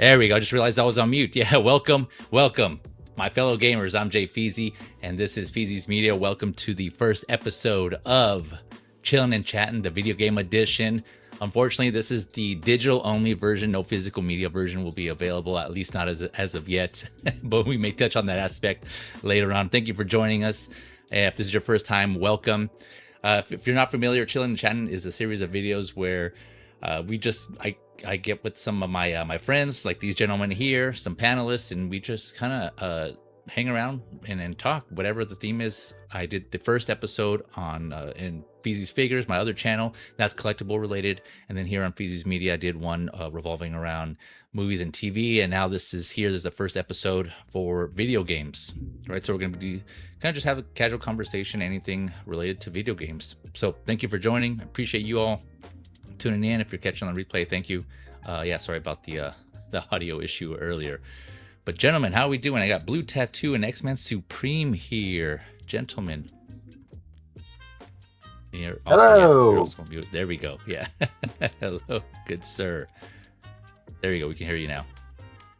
There we go. I just realized I was on mute. Yeah, welcome, my fellow gamers. I'm Jay Feezy, and this is Feezy's Media. Welcome to the first episode of Chillin and Chattin', the video game edition. Unfortunately, this is the digital-only version. No physical media version will be available, at least not as of yet. But we may touch on that aspect later on. Thank you for joining us. If this is your first time, welcome. If you're not familiar, Chillin and Chattin' is a series of videos where I get with some of my friends, like these gentlemen here, some panelists, and we just kind of hang around and talk, whatever the theme is. I did the first episode on in Feezy's Figures, my other channel, that's collectible related, and then here on Feezy's Media, I did one revolving around movies and TV, and now this is the first episode for video games, right? So we're going to be kind of just have a casual conversation, anything related to video games. So thank you for joining. I appreciate you all tuning in. If you're catching on replay, thank you. Yeah, sorry about the audio issue earlier. But gentlemen, how are we doing? I got Blue Tattu and Xman Supreme here. Gentlemen. Hello. There we go. Yeah. Hello, good sir. There you go. We can hear you now.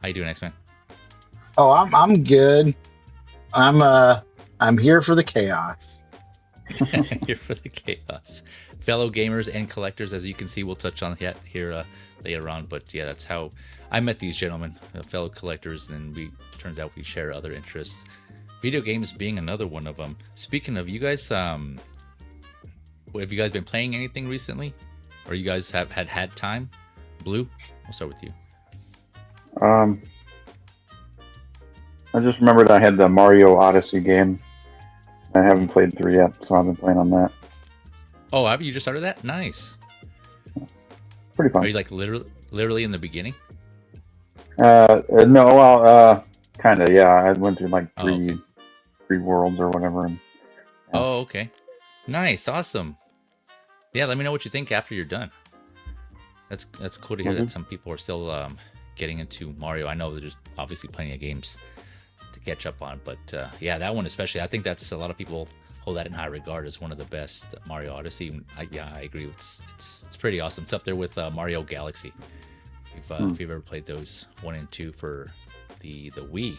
How you doing, Xman? Oh, I'm good. I'm here for the chaos. Here for the chaos. Fellow gamers and collectors, as you can see, we'll touch on that here later on. But yeah, that's how I met these gentlemen, fellow collectors, and turns out we share other interests. Video games being another one of them. Speaking of, you guys, have you guys been playing anything recently, or you guys have had time? Blue, I'll start with you. I just remembered I had the Mario Odyssey game. I haven't played 3 yet, so I've been playing on that. Oh, have you just started that? Nice. Pretty fun. Are you like literally in the beginning? No, well, kind of, yeah. I went through like three worlds or whatever. And, yeah. Oh, okay. Nice, awesome. Yeah, let me know what you think after you're done. That's cool to hear that some people are still getting into Mario. I know there's obviously plenty of games to catch up on, but yeah, that one especially, I think that's a lot of people hold that in high regard as one of the best. Mario Odyssey. Yeah, I agree. It's pretty awesome. It's up there with Mario Galaxy. If you've ever played those 1 and 2 for the Wii,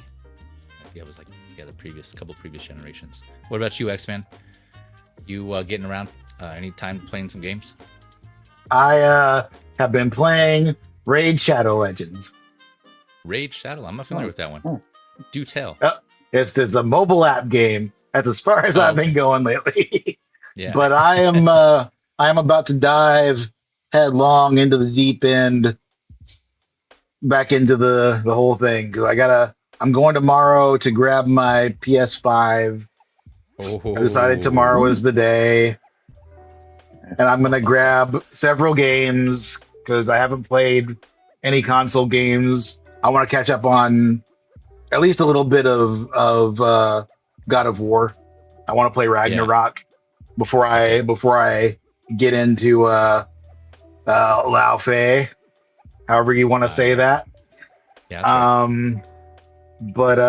yeah, it was like the couple previous generations. What about you, Xman? You getting around? Any time playing some games? I have been playing Raid Shadow Legends. Raid Shadow. I'm not familiar with that one. Oh. Do tell. It's a mobile app game. That's as far as I've been going lately. Yeah. But I am about to dive headlong into the deep end, back into the whole thing, because I'm going tomorrow to grab my PS5. Oh. I decided tomorrow is the day, and I'm gonna grab several games because I haven't played any console games. I want to catch up on at least a little bit of God of War. I want to play Ragnarok before I get into Lao Fei, however you want to say that. Yeah. But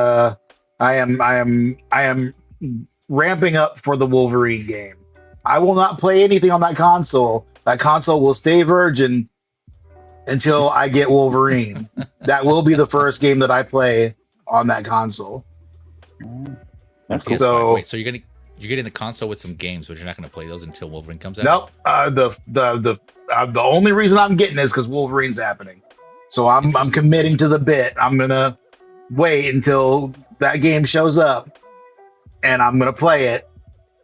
I am ramping up for the Wolverine game. I will not play anything on that console. That console will stay virgin until I get Wolverine. That will be the first game that I play on that console. That's Okay, cool. So wait, so you're getting the console with some games, but you're not going to play those until Wolverine comes out? nope. The only reason I'm getting it is because Wolverine's happening. So I'm committing to the bit. I'm gonna wait until that game shows up, and I'm gonna play it,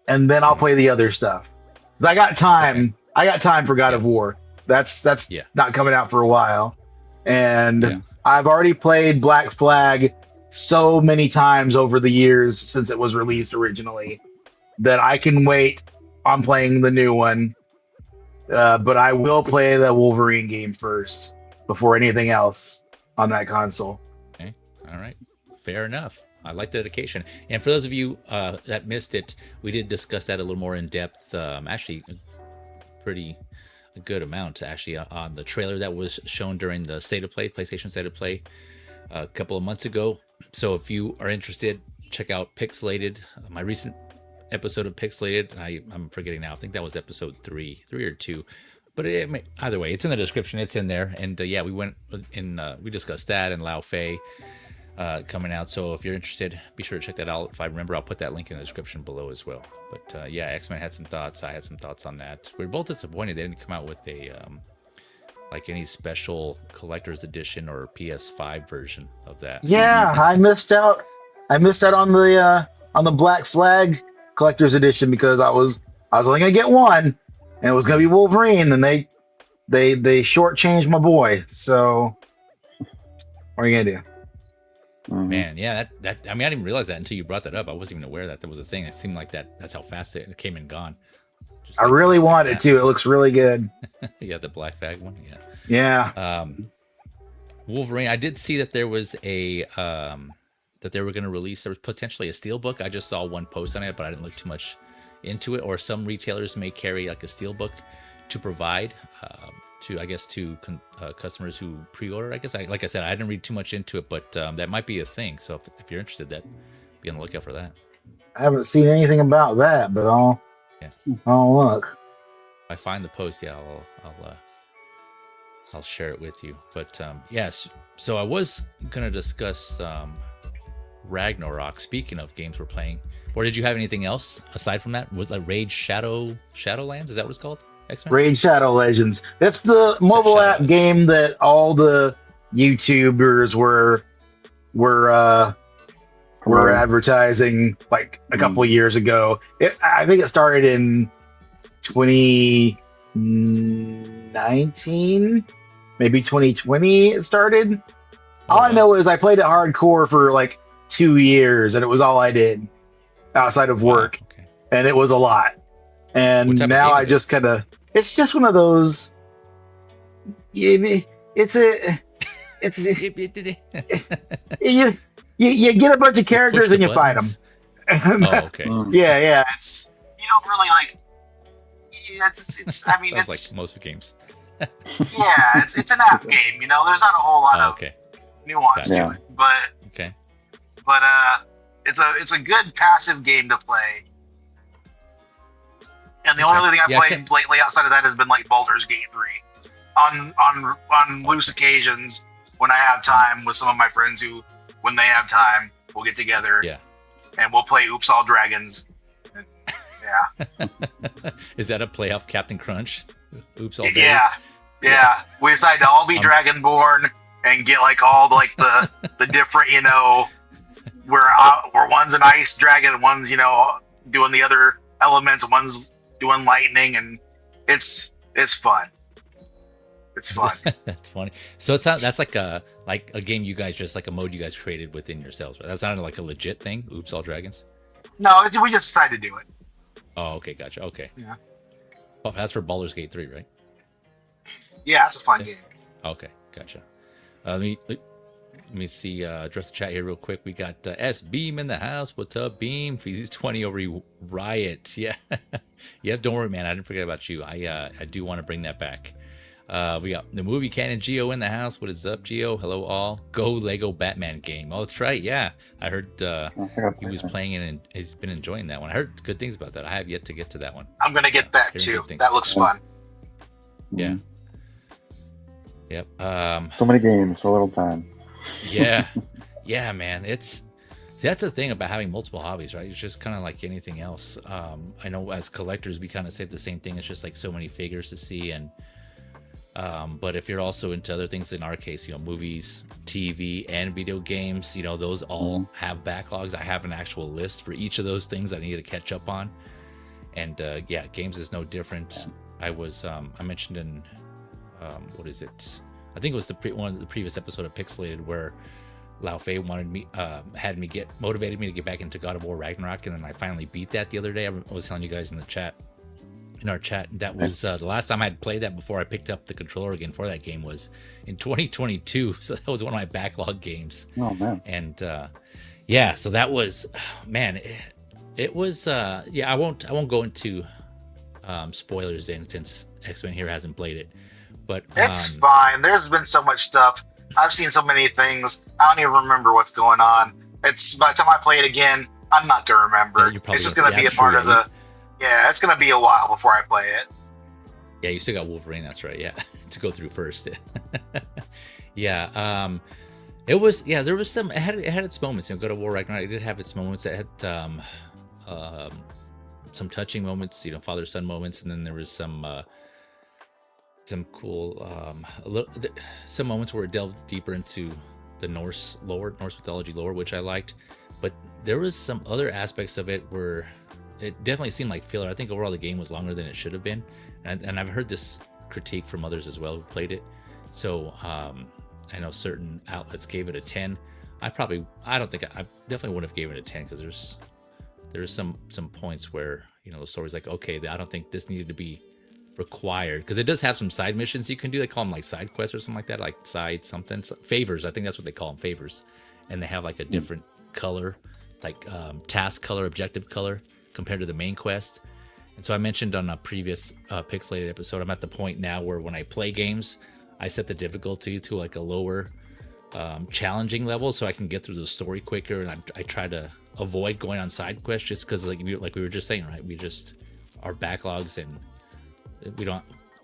and then I'll play the other stuff. 'Cause I got time. Okay. I got time for God of War. That's not coming out for a while, and I've already played Black Flag so many times over the years since it was released originally that I can wait on playing the new one. But I will play the Wolverine game first before anything else on that console. Okay. All right. Fair enough. I like the dedication. And for those of you that missed it, we did discuss that a little more in depth. Actually, a good amount actually on the trailer that was shown during the State of Play, PlayStation State of Play, a couple of months ago. So if you are interested, check out Pixelated, my recent episode of Pixelated. I'm forgetting now. I think that was episode 3 or 2. But either way, it's in the description. It's in there. And yeah, we went in. We discussed that and Lao Fei coming out. So if you're interested, be sure to check that out. If I remember, I'll put that link in the description below as well. But yeah, Xman had some thoughts. I had some thoughts on that. We were both disappointed they didn't come out with a like any special collector's edition or PS5 version of that. Yeah, I missed out. I missed out on the Black Flag collector's edition because I was only gonna get one, and it was gonna be Wolverine, and they shortchanged my boy. So what are you gonna do? Man, yeah, that I mean, I didn't realize that until you brought that up. I wasn't even aware that was a thing. It seemed like that's how fast it came and gone. I really want it too. It looks really good. Yeah, the Black Flag one. Yeah. Yeah. Wolverine. I did see that there was a that they were going to release. There was potentially a steelbook. I just saw one post on it, but I didn't look too much into it. Or some retailers may carry like a steelbook to provide to customers who pre-order. I guess like I said, I didn't read too much into it, but that might be a thing. So if you're interested, be on the lookout for that. I haven't seen anything about that, but I'll look. If I find the post, yeah, I'll share it with you. But yes, so I was gonna discuss Ragnarok. Speaking of games we're playing, or did you have anything else aside from that? Was like Raid Shadowlands? Is that what it's called? Xman? Raid Shadow Legends. That's the mobile app game that all the YouTubers were advertising like a couple of years ago. I think it started in 2019, maybe 2020 it started. All I know is I played it hardcore for like 2 years, and it was all I did outside of work. Okay. And it was a lot. And now I just kind of, it's just one of those, you get a bunch of characters and you fight them. Oh, okay. Yeah. It's, you don't really like, it's I mean, sounds it's like most games. Yeah, it's an app game, there's not a whole lot of nuance to it, but it's a good passive game to play. And the only thing I've played lately outside of that has been like Baldur's Gate 3 on loose occasions when I have time with some of my friends who, when they have time, we'll get together and we'll play Oops All Dragons. Yeah. Is that a play off Captain Crunch? Oops All Dragons? Yeah. We decided to all be Dragonborn and get like all like the different, where one's an ice dragon and one's, doing the other elements, and one's doing lightning, and it's fun. It's fun. That's funny. So that's like a game you guys just like a mode you guys created within yourselves, right? That's not like a legit thing. Oops All Dragons. No, we just decided to do it. Oh, okay, gotcha. Okay. Yeah. Oh, that's for Baldur's Gate 3, right? Yeah, it's a fun game. Okay, gotcha. Let me see. Address the chat here real quick. We got S Beam in the house. What's up, Beam? Feezy's 20 over Riot. Yeah, yeah. Don't worry, man. I didn't forget about you. I do want to bring that back. We got the movie canon Geo in the house. What is up, Geo? Hello, all. Go Lego Batman game. Oh, that's right. Yeah, I heard he was playing it and he's been enjoying that one. I heard good things about that. I have yet to get to that one. I'm gonna get that too. That looks fun. Yeah. Yep. So many games, so little time. Yeah, man. That's the thing about having multiple hobbies, right? It's just kind of like anything else. I know as collectors, we kind of say the same thing. It's just like so many figures to see, and but if you're also into other things, in our case, movies, TV, and video games, those all have backlogs. I have an actual list for each of those things I need to catch up on, and games is no different. I mentioned in what is it? I think it was one of the previous episode of Pixelated where Lao Fei motivated me to get back into God of War Ragnarok, and then I finally beat that the other day. I was telling you guys in our chat, that was the last time I had played that before I picked up the controller again for that game was in 2022. So that was one of my backlog games. Oh man! And so that was, man, it was. I won't go into spoilers then, since Xman here hasn't played it. But it's fine. There's been so much stuff. I've seen so many things. I don't even remember what's going on. It's by the time I play it again, I'm not gonna remember. It's just gonna be a part of the. Yeah, it's gonna be a while before I play it. Yeah, you still got Wolverine. That's right. Yeah, to go through first. Yeah. It was. Yeah, there was some. It had its moments. God of War Ragnarok. It did have its moments. It had some touching moments. Father son moments, and then there was some cool some moments where it delved deeper into the Norse mythology lore, which I liked. But there was some other aspects of it where it definitely seemed like filler. I think overall the game was longer than it should have been, and I've heard this critique from others as well who played it. So I know certain outlets gave it a 10. I definitely wouldn't have given it a 10 because there's some points where the story's like, okay, I don't think this needed to be required, because it does have some side missions you can do. They call them like side quests or something like that, like side something favors. I think that's what they call them, favors, and they have like a different color, like task color, objective color compared to the main quest. And so I mentioned on a previous pixelated episode, I'm at the point now where when I play games, I set the difficulty to like a lower challenging level so I can get through the story quicker, and I try to avoid going on side quests just because like we were just saying, right? We just our backlogs, and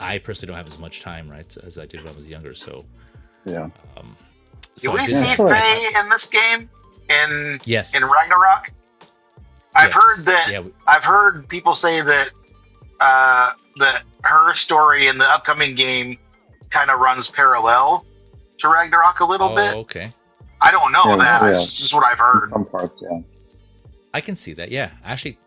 I personally don't have as much time, right, as I did when I was younger. So yeah. Do we see Faye in this game? Yes. In Ragnarok? I've heard people say that that her story in the upcoming game kind of runs parallel to Ragnarok a little bit. Okay. I don't know that. Yeah. It's just what I've heard. Some parts, yeah. I can see that. Yeah, actually,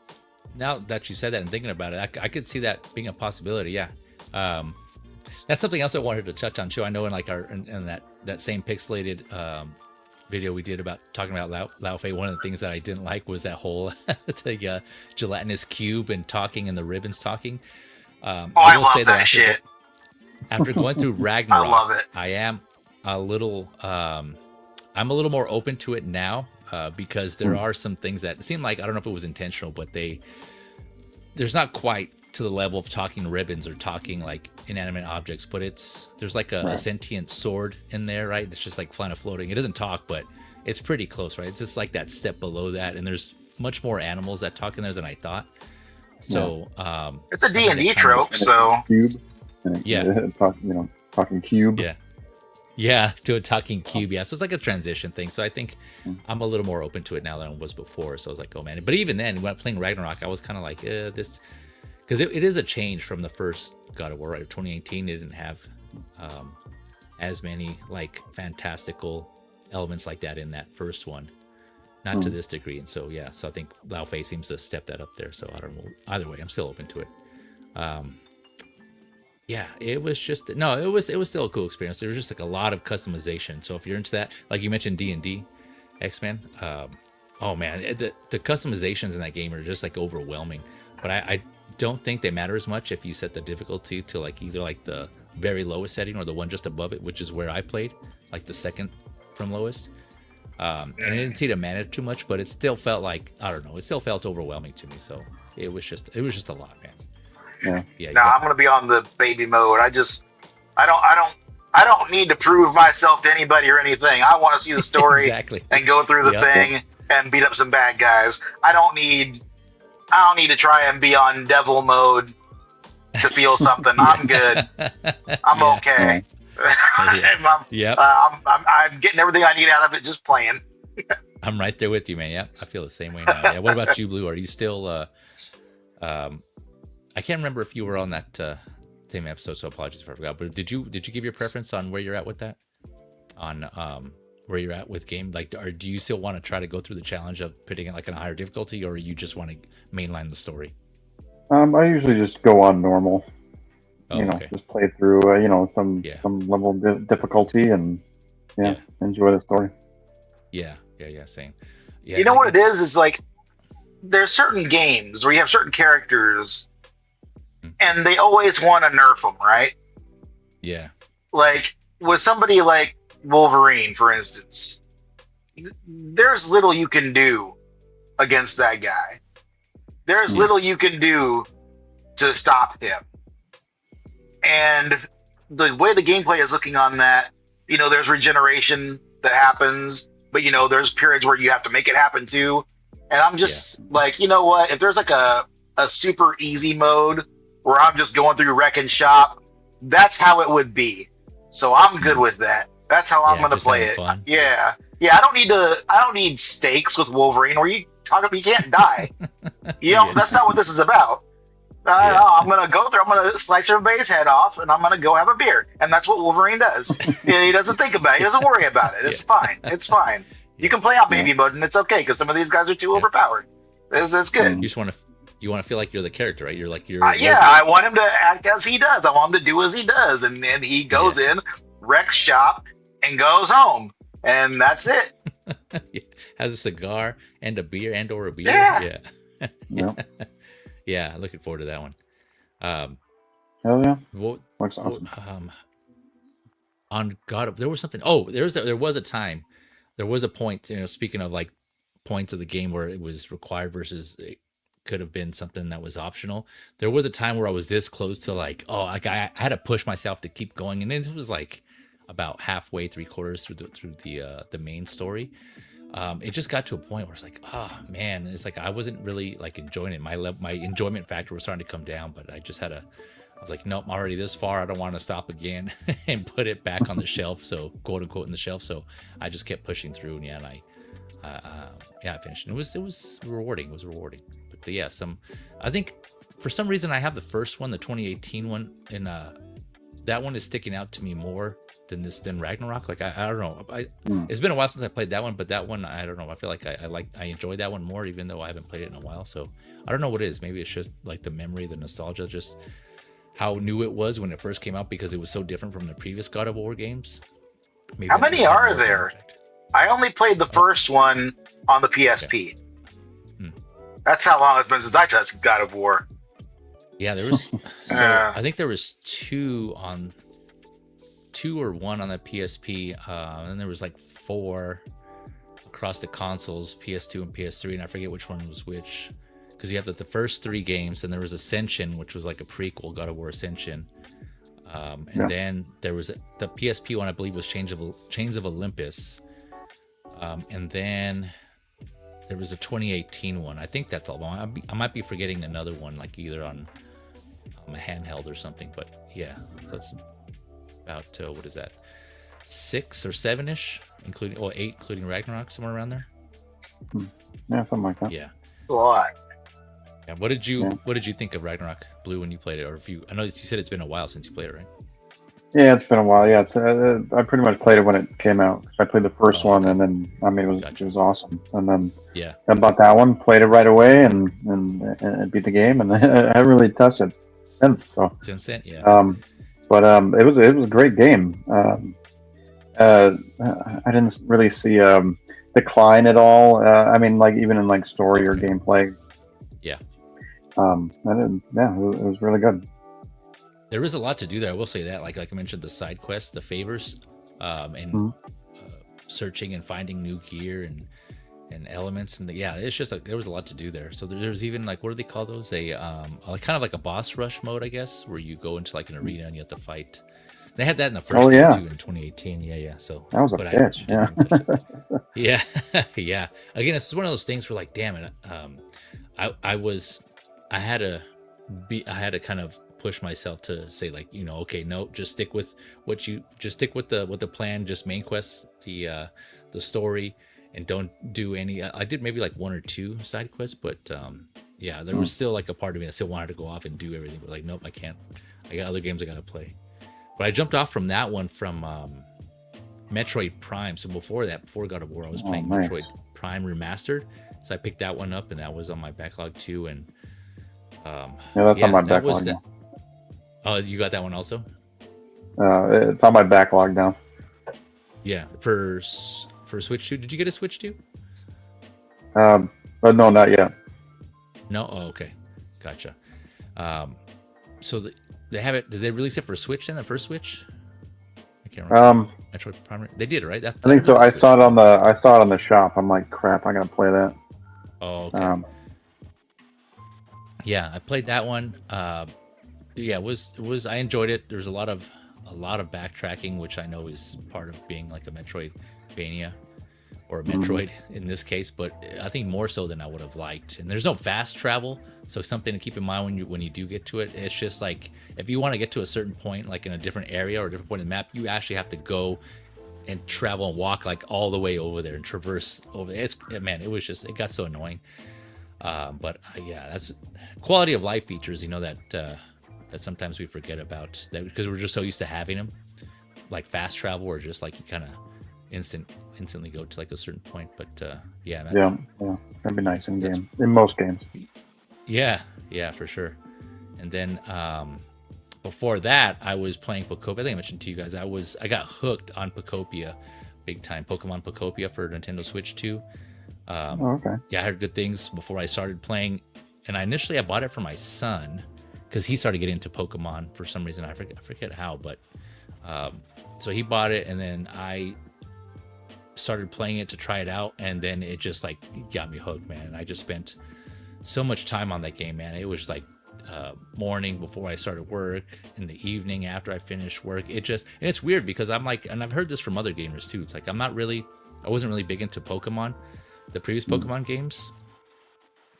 now that you said that and thinking about it, I could see that being a possibility. Yeah. That's something else I wanted to touch on too. I know in like in that same pixelated video we did about talking about Lao Fei, one of the things that I didn't like was that whole the gelatinous cube and talking and the ribbons talking. I love that shit. After going through Ragnarok, I love it. I am a little I'm a little more open to it now because there are some things that seem like, I don't know if it was intentional, but there's not quite to the level of talking ribbons or talking like inanimate objects, but there's like a sentient sword in there, right? It's just like flying and floating. It doesn't talk, but it's pretty close, right? It's just like that step below that, and there's much more animals that talk in there than I thought. So it's a D&D trope, so cube. Yeah, talking cube. Yeah, to a talking cube. Yeah, so it's like a transition thing. So I think I'm a little more open to it now than I was before. So I was like, oh man. But even then, when playing Ragnarok, I was kind of like, this, because it is a change from the first God of War, right? 2018. It didn't have as many like fantastical elements like that in that first one, not to this degree. And so yeah, so I think Lao Fei seems to step that up there. So I don't know. Either way, I'm still open to it. Yeah, it was just it was still a cool experience. There was just like a lot of customization. So if you're into that, like you mentioned D&D, Xman, oh man, the customizations in that game are just like overwhelming. But I don't think they matter as much if you set the difficulty to like either like the very lowest setting or the one just above it, which is where I played, like the second from lowest. And it didn't seem to matter too much, but it still felt like, I don't know, it still felt overwhelming to me. So it was just a lot, man. Yeah. No, I'm gonna be on the baby mode. I don't need to prove myself to anybody or anything. I want to see the story exactly. and go through the thing and beat up some bad guys. I don't need to try and be on devil mode to feel something. I'm good. I'm okay. I'm getting everything I need out of it just playing. I'm right there with you, man. Yep, I feel the same way now. Yeah. What about you, Blue? Are you still I can't remember if you were on that same episode, so apologies if I forgot. But did you give your preference on where you're at with that? On where you're at with game? Like, or do you still want to try to go through the challenge of putting it like in a higher difficulty, or you just want to mainline the story? I usually just go on normal. Okay. Just play through some level of difficulty and enjoy the story. Yeah, same. Yeah, you know what it is? It's like there's certain games where you have certain characters and they always want to nerf them, right? Yeah. Like with somebody like Wolverine, for instance, there's little you can do against that guy. There's little you can do to stop him. And the way the gameplay is looking on that, there's regeneration that happens, but there's periods where you have to make it happen too. And I'm just like, you know what? If there's like a super easy mode where I'm just going through wreck and shop. That's how it would be. So I'm good with that. That's how I'm gonna play it. Fun. Yeah. I don't need stakes with Wolverine, or you can't die. That's not what this is about. I'm gonna go through. I'm gonna slice everybody's head off, and I'm gonna go have a beer, and that's what Wolverine does. He doesn't think about it. He doesn't worry about it. It's fine. It's fine. You can play on baby mode, and it's okay because some of these guys are too overpowered. It's good. You just want to feel like you're the character, right? You're like I want him to act as he does. I want him to do as he does, and then he goes in, wrecks shop, and goes home, and that's it. Has a cigar and a beer or a beer. Yeah. Yeah, looking forward to that one. Hell yeah. On God, there was something. Oh, there was a time. There was a point, speaking of like points of the game where it was required versus it could have been something that was optional. There was a time where I was this close to like, I had to push myself to keep going. And it was like about halfway, 3/4 through the main story. It just got to a point where it's like, man, it's like I wasn't really like enjoying it. My enjoyment factor was starting to come down, but I was like, nope, I'm already this far. I don't want to stop again and put it back on the shelf. So quote unquote in the shelf. So I just kept pushing through, and I finished. And it was rewarding. It was rewarding. But I think for some reason I have the first one, the 2018 one, and that one is sticking out to me more than Ragnarok. Like I don't know. It's been a while since I played that one, but that one I don't know. I feel like I enjoyed that one more, even though I haven't played it in a while. So I don't know what it is. Maybe it's just like the memory, the nostalgia, just how new it was when it first came out because it was so different from the previous God of War games. Maybe how many are there? I only played the first one on the PSP. Okay. That's how long it's been since I touched God of War. Yeah, there was. I think there was two or one on the PSP, and then there was like 4 across the consoles, PS2 and PS3, and I forget which one was which. Because you have the first 3 games, and there was Ascension, which was like a prequel, God of War Ascension. Then there was the PSP one, I believe, was Chains of Olympus. And then there was a 2018 one. I think that's all. I might be forgetting another one, like either on a handheld or something. But yeah, so that's about, what is that? 6 or 7-ish, including 8, including Ragnarok, somewhere around there. Yeah, something like that. Yeah, a lot. Yeah. What did you think of Ragnarok Blue when you played it? Or I know you said it's been a while since you played it, right? Yeah, it's been a while. Yeah, I pretty much played it when it came out. I played the first one, and then it was awesome. And then about that one, played it right away, and beat the game, and I haven't really touched it since. Since then, yeah. But it was a great game. I didn't really see decline at all. I mean, like even in like story or gameplay. Yeah. It was really good. There is a lot to do there. I will say that, like I mentioned, the side quests, the favors, and searching and finding new gear and elements, and it's just like there was a lot to do there. So there's even like, what do they call those? Kind of like a boss rush mode, I guess, where you go into like an arena and you have to fight. They had that in the first game too in 2018. Yeah. So that was a bitch. Yeah. Yeah. Again, it's one of those things where like, damn it, I had to kind of push myself to say like, okay, no, just stick with the plan, just main quests, the story, and don't do any. I did maybe like 1 or 2 side quests, but there was still like a part of me that still wanted to go off and do everything, but like, nope, I can't. I got other games I gotta play. But I jumped off from that one from Metroid Prime. So before God of War, I was playing Metroid Prime Remastered. So I picked that one up, and that was on my backlog too. And that's on my backlog. Oh, you got that one also? It's on my backlog now. Yeah, for Switch 2. Did you get a Switch 2? But no, not yet. No? Oh, okay. Gotcha. So they have it. Did they release it for Switch then? The first Switch? I can't remember. Metroid Prime. They did, right? I think so. I saw it on the shop. I'm like, crap, I gotta play that. Oh, okay. Yeah, I played that one. It was. I enjoyed it. There's a lot of backtracking, which I know is part of being like a Metroidvania. or a Metroid in this case, but I think more so than I would have liked. And there's no fast travel, so something to keep in mind when you do get to it. It's just like if you want to get to a certain point, like in a different area or a different point in the map, you actually have to go and travel and walk like all the way over there and traverse over. It got so annoying. But yeah, that's quality of life features, that sometimes we forget about, that because we're just so used to having them, like fast travel or just like you kind of instantly go to like a certain point. But yeah, that'd be nice in most games. Yeah, for sure. And then before that, I was playing Pokopia. I think I mentioned to you guys I got hooked on Pokopia big time. Pokemon Pokopia for Nintendo Switch 2. Okay. Yeah, I heard good things before I started playing, and I bought it for my son because he started getting into Pokemon for some reason. I forget how, but so he bought it, and then I started playing it to try it out, and then it just like got me hooked, man. And I just spent so much time on that game, man. It was like morning before I started work, in the evening after I finished work. And it's weird because I'm like, and I've heard this from other gamers too. It's like I wasn't really big into Pokemon, the previous Pokemon games,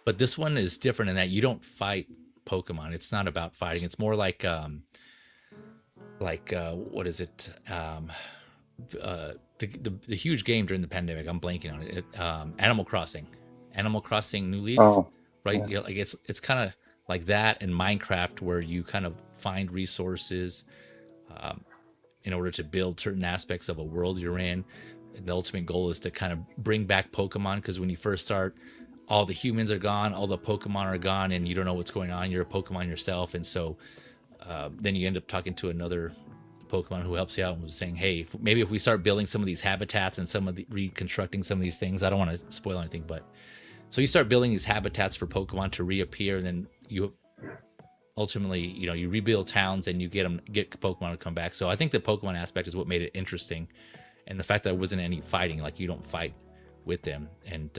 but this one is different in that you don't fight Pokemon. It's not about fighting. It's more like what is it? The huge game during the pandemic. I'm blanking on it. Animal Crossing New Leaf. Oh, right. Yeah. Like it's kind of like that in Minecraft, where you kind of find resources in order to build certain aspects of a world you're in. And the ultimate goal is to kind of bring back Pokemon, because when you first start, all the humans are gone, all the Pokemon are gone, and you don't know what's going on. You're a Pokemon yourself, and so then you end up talking to another Pokemon who helps you out and was saying, hey, maybe if we start building some of these habitats and reconstructing some of these things, I don't want to spoil anything, but so you start building these habitats for Pokemon to reappear, and then you ultimately, you rebuild towns and you get Pokemon to come back. So I think the Pokemon aspect is what made it interesting, and the fact that there wasn't any fighting, like you don't fight with them. And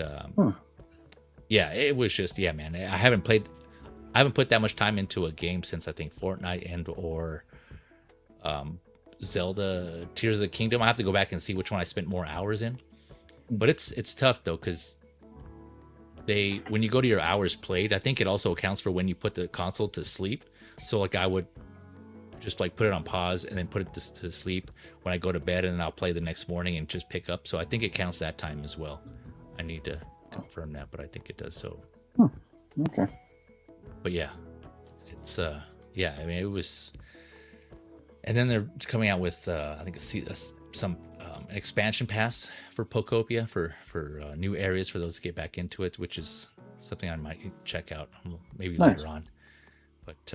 yeah, it was just, yeah, man, I haven't put that much time into a game since I think Fortnite and or Zelda Tears of the Kingdom. I have to go back and see which one I spent more hours in, but it's tough though, because when you go to your hours played, I think it also accounts for when you put the console to sleep. So like I would just like put it on pause and then put it to sleep when I go to bed, and then I'll play the next morning and just pick up. So I think it counts that time as well. I need to confirm that, but I think it does. So okay. But yeah, it's yeah, I mean, it was. And then they're coming out with I think an expansion pass for Pokopia for new areas for those to get back into it, which is something I might check out maybe later on. But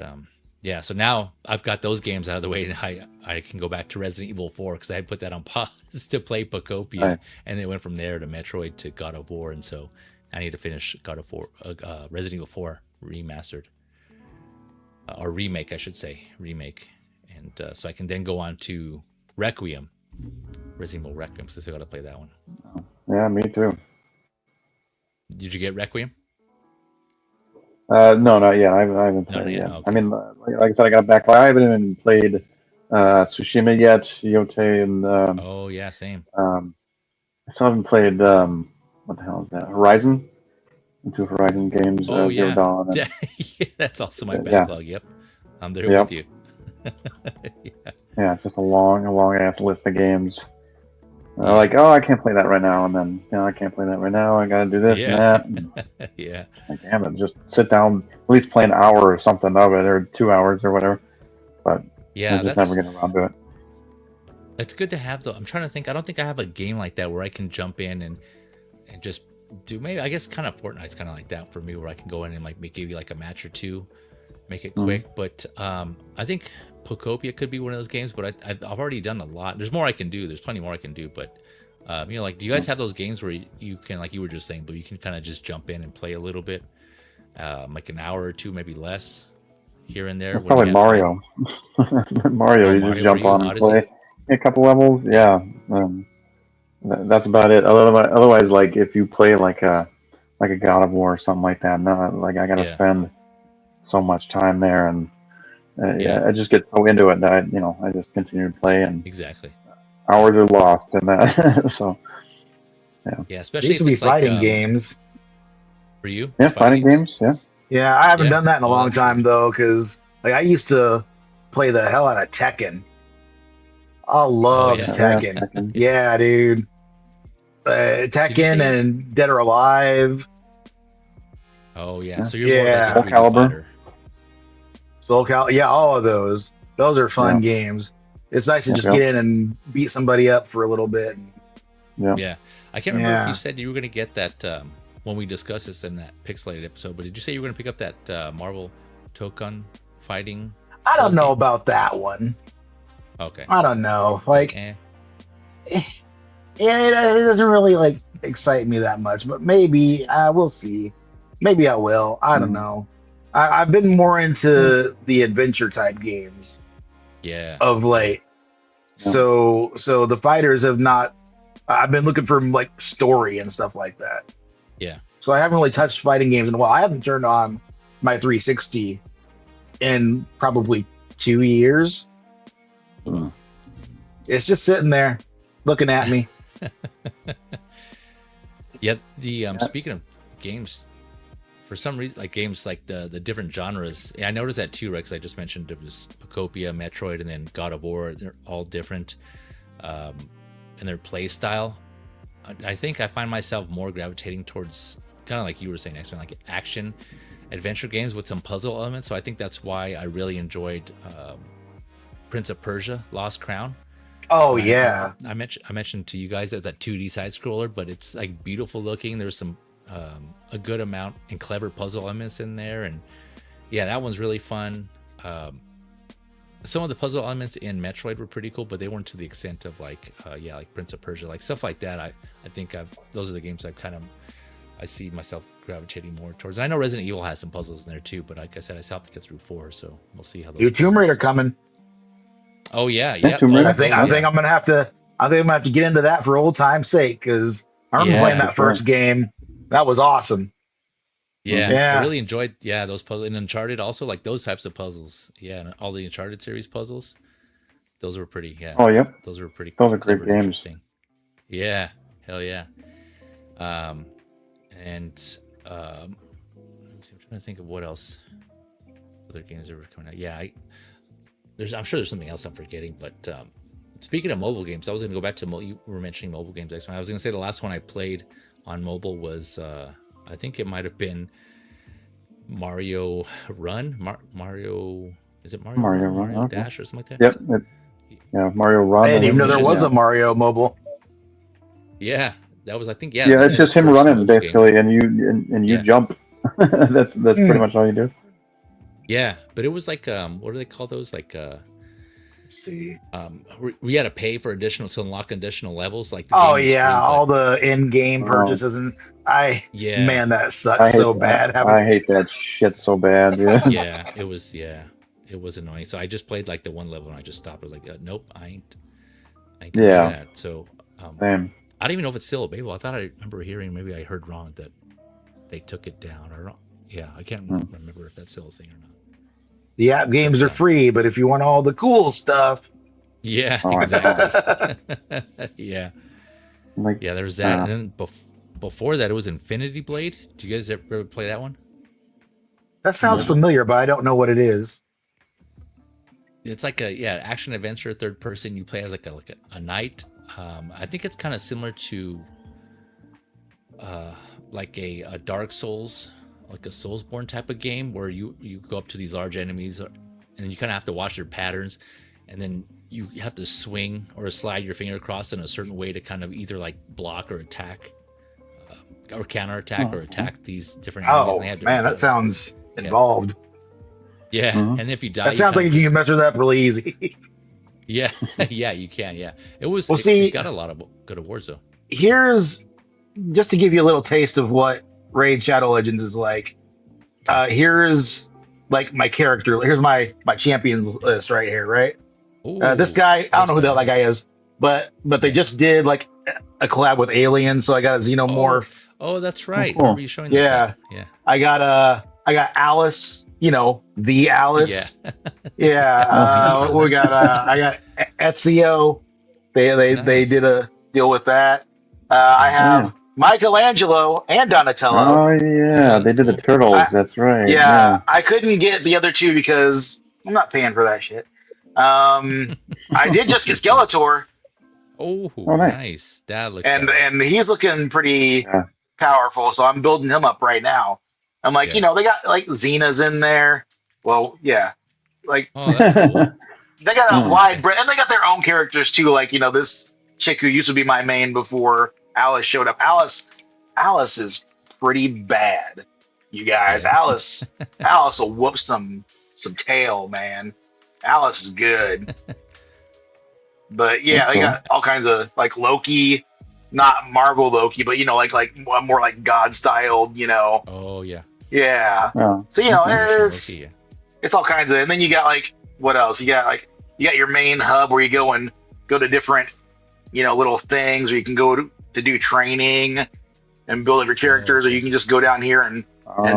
yeah, so now I've got those games out of the way, and I can go back to Resident Evil 4 because I had put that on pause to play Pokopia, and then went from there to Metroid to God of War, and so I need to finish God of War, Resident Evil 4 remastered, or remake, I should say, and so I can then go on to Resident Evil Requiem, so I got to play that one. Yeah, me too. Did you get Requiem? No, not yet. I haven't played it yet. Okay. I mean, like I said, I got back. I haven't even played Tsushima yet, Yote, and oh yeah, same. I still haven't played what the hell is that? Horizon. 2 Horizon games. Oh yeah. Zero Dawn and, yeah, that's also my backlog. Yep, I'm there with you. Yeah, it's just a long ass list of games. Like, oh, I can't play that right now, and then I can't play that right now. I gotta do this and that. And, yeah. Like, damn it, just sit down, at least play an hour or something of it, or 2 hours or whatever. But yeah, I'm just never getting around to it. It's good to have though. I'm trying to think. I don't think I have a game like that where I can jump in and just do. Maybe I guess kind of Fortnite's kind of like that for me, where I can go in and like give you like a match or two, make it quick. But I think Pokopia could be one of those games, but I've already done a lot. There's more I can do. There's plenty more I can do. But like, do you guys have those games where you can, like you were just saying, but you can kind of just jump in and play a little bit, like an hour or two, maybe less, here and there? It's probably Mario. Mario, you just jump on and play a couple levels. Yeah, that's about it. Otherwise, like if you play like a God of War or something like that, like I gotta spend so much time there, and I just get so into it that I just continue to play, and exactly hours are lost in that. So Yeah, There especially used to if be it's like fighting games. for you. Yeah, fighting games. Yeah. Yeah, I haven't Yeah. done that in a Oh, long that's time true. though, because like I used to play the hell out of Tekken. I Oh loved yeah. Yeah. Tekken. Tekken. Yeah, dude. Did you Tekken say? and Dead or Alive. Oh yeah. Yeah. So you're more of like a Yeah, Soul 3D Calibur. fighter. Soul Cal. Yeah, all of those. Those are fun Yeah. games. It's nice to Yep. just Yep. get in and beat somebody up for a little bit. Yeah. Yeah. I can't remember if you Yeah. said you were gonna get that when we discussed this in that pixelated episode, but did you say you were gonna pick up that Marvel Tokon fighting I don't Souls know game? about that one. Okay. I don't know. Like, Eh. it doesn't really like excite me that much, but maybe we'll see. Maybe I will. I don't know. I've been more into the adventure type games Yeah. of late. So the fighters have not. I've been looking for like story and stuff like that. Yeah. So I haven't really touched fighting games in a while. I haven't turned on my 360 in probably 2 years. Mm. It's just sitting there looking at me. Yeah. The speaking of games, for some reason, like games like the different genres, I noticed that too, right? Because I just mentioned it was Pacopia, Metroid, and then God of War. They're all different in their play style. I think I find myself more gravitating towards kind of like you were saying, Xman, like action adventure games with some puzzle elements. So I think that's why I really enjoyed Prince of Persia: Lost Crown. Oh And yeah. I mentioned to you guys as that 2D side scroller, but it's like beautiful looking. There's some a good amount and clever puzzle elements in there, and yeah, that one's really fun. Some of the puzzle elements in Metroid were pretty cool, but they weren't to the extent of like like Prince of Persia, like stuff like that. I think those are the games I see myself gravitating more towards. I know Resident Evil has some puzzles in there too, but like I said, I still have to get through 4, so we'll see how those. New Tomb Raider puzzles- coming. Oh yeah. Tomb Raider. I think I'm gonna have to. I think I'm gonna have to get into that for old time's sake because I remember playing that sure. first game. That was awesome. Yeah, Yeah. I really enjoyed those puzzles, and Uncharted also, like those types of puzzles. Yeah, and all the Uncharted series puzzles, those were pretty. Yeah. Oh, yep. Those were pretty. Those are great clever and games. Interesting. Yeah, hell yeah. And I'm trying to think of what else other games that were coming out. Yeah, I'm sure there's something else I'm forgetting. But speaking of mobile games, I was going to go back to you were mentioning mobile games. I was going to say the last one I played on mobile was I think it might have been Mario Run. Mario, is it Mario Run? Mario okay. Dash or something like that? Yep. Yeah, Mario Run. I didn't even know there was Yeah. a Mario mobile. Yeah, that was, I think, Yeah, it's just him running basically, and you jump. that's pretty much all you do. Yeah, but it was like what do they call those? Like Let's see. we had to pay for to unlock additional levels. Like Oh game was yeah, free, all the in-game purchases and man, that sucks so bad. I hate that shit so bad. Yeah. Yeah, it was annoying. So I just played like the one level and I just stopped. I was like, nope, I ain't gonna do that. So Same. I don't even know if it's still available. I thought I remember hearing, maybe I heard wrong, that they took it down or yeah, I can't remember if that's still a thing or not. The app games are free, but if you want all the cool stuff, yeah, Oh, exactly. Yeah, Like, yeah. There's that, and then before that, it was Infinity Blade. Did you guys ever play that one? that sounds familiar, but I don't know what it is. It's like a action adventure, third person. You play as like a knight. I think it's kind of similar to like a Dark Souls, like a Soulsborne type of game where you go up to these large enemies and you kind of have to watch their patterns, and then you have to swing or slide your finger across in a certain way to kind of either like block or attack or counterattack or attack these different enemies. Oh And they have man, that sounds involved. Yeah, and if you die, That sounds like you can mess with that really easy. Yeah, yeah, you can. Yeah, it was. Well, it got a lot of good awards though. Here's just to give you a little taste of what Raid Shadow Legends is like. Here's like my character. Here's my champions list right here. Right. Ooh, This guy, I don't know who the hell that guy is, but they just did like a collab with Alien, so I got a Xenomorph. Oh, that's right. Cool. Remember you showing this? Yeah. Yeah. I got Alice. The Alice. Yeah. We got I got Ezio. They did a deal with that. I have Michelangelo and Donatello. Oh yeah, they did the turtles. That's right. Yeah, I couldn't get the other two because I'm not paying for that shit. I did just get Skeletor. Oh, nice. That looks and he's looking pretty powerful, so I'm building him up right now. I'm like, they got like Xena's in there. Well, yeah, like that's cool. They got a wide breadth, and they got their own characters too. Like this chick who used to be my main before Alice showed up. Alice is pretty bad, you guys. Alice will whoop some tail, man. Alice is good. But yeah, they got all kinds of like Loki, not Marvel Loki, but like more like God styled, Oh yeah. Yeah. Oh. So it's all kinds of, and then you got like what else? You got your main hub where you go to different, little things, or you can go to do training and build up your characters, or you can just go down here and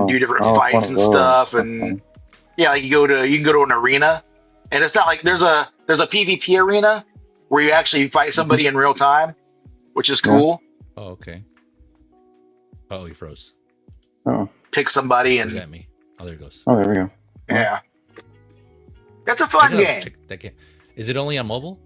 do different fights and stuff. And like you can go to an arena, and it's not like there's a PvP arena where you actually fight somebody in real time, which is cool. Yeah. Oh, okay. Oh, he froze. Oh. Pick somebody and. Is that me? Oh, there it goes. Oh, there we go. Yeah. That's a fun game. That game. Is it only on mobile?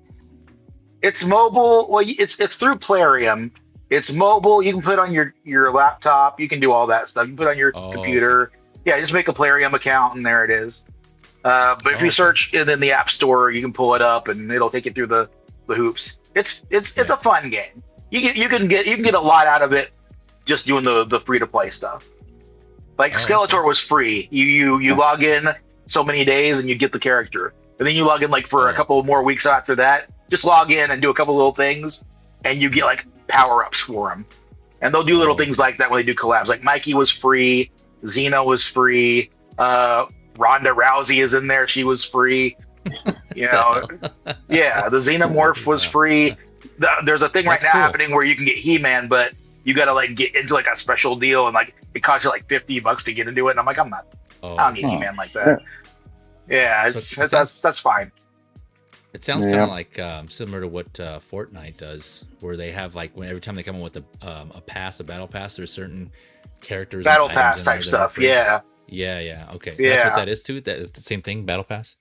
It's mobile. Well, it's through Plarium. It's mobile. You can put it on your laptop. You can do all that stuff. You can put it on your computer. Yeah, just make a Plarium account and there it is. But if you search it in the App Store, you can pull it up and it'll take you through the hoops. It's a fun game. You can get a lot out of it just doing the free to play stuff. Like Skeletor was free. You log in so many days and you get the character, and then you log in like for a couple more weeks after that. Just log in and do a couple little things, and you get like power ups for them. And they'll do little things like that when they do collabs. Like Mikey was free, Xena was free, Ronda Rousey is in there. She was free. Yeah, the Xenomorph was free. There's a thing right now happening where you can get He-Man, but you got to like get into like a special deal, and like it costs you like $50 to get into it. And I'm like, I don't need He-Man like that. Yeah, that's fine. It sounds kind of like similar to what Fortnite does, where they have like every time they come in with a battle pass, there's certain characters, battle pass type stuff. Yeah. Okay. Yeah. That's what that is too. That's the same thing. Battle pass.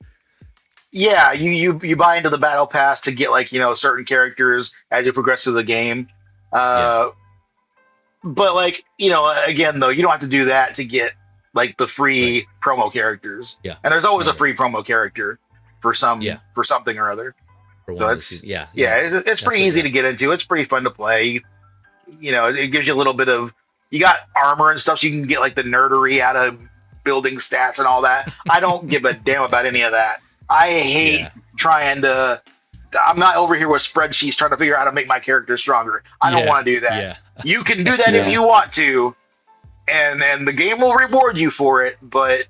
Yeah, you buy into the battle pass to get like certain characters as you progress through the game. But like again though, you don't have to do that to get like the free promo characters. Yeah, and there's always a free promo character for something or other. So it's it's pretty easy to get into. It's pretty fun to play. It gives you a little bit of, you got armor and stuff, so you can get like the nerdery out of building stats and all that. I don't give a damn about any of that. I hate trying to. I'm not over here with spreadsheets trying to figure out how to make my character stronger. I don't want to do that. Yeah. You can do that if you want to, and the game will reward you for it. But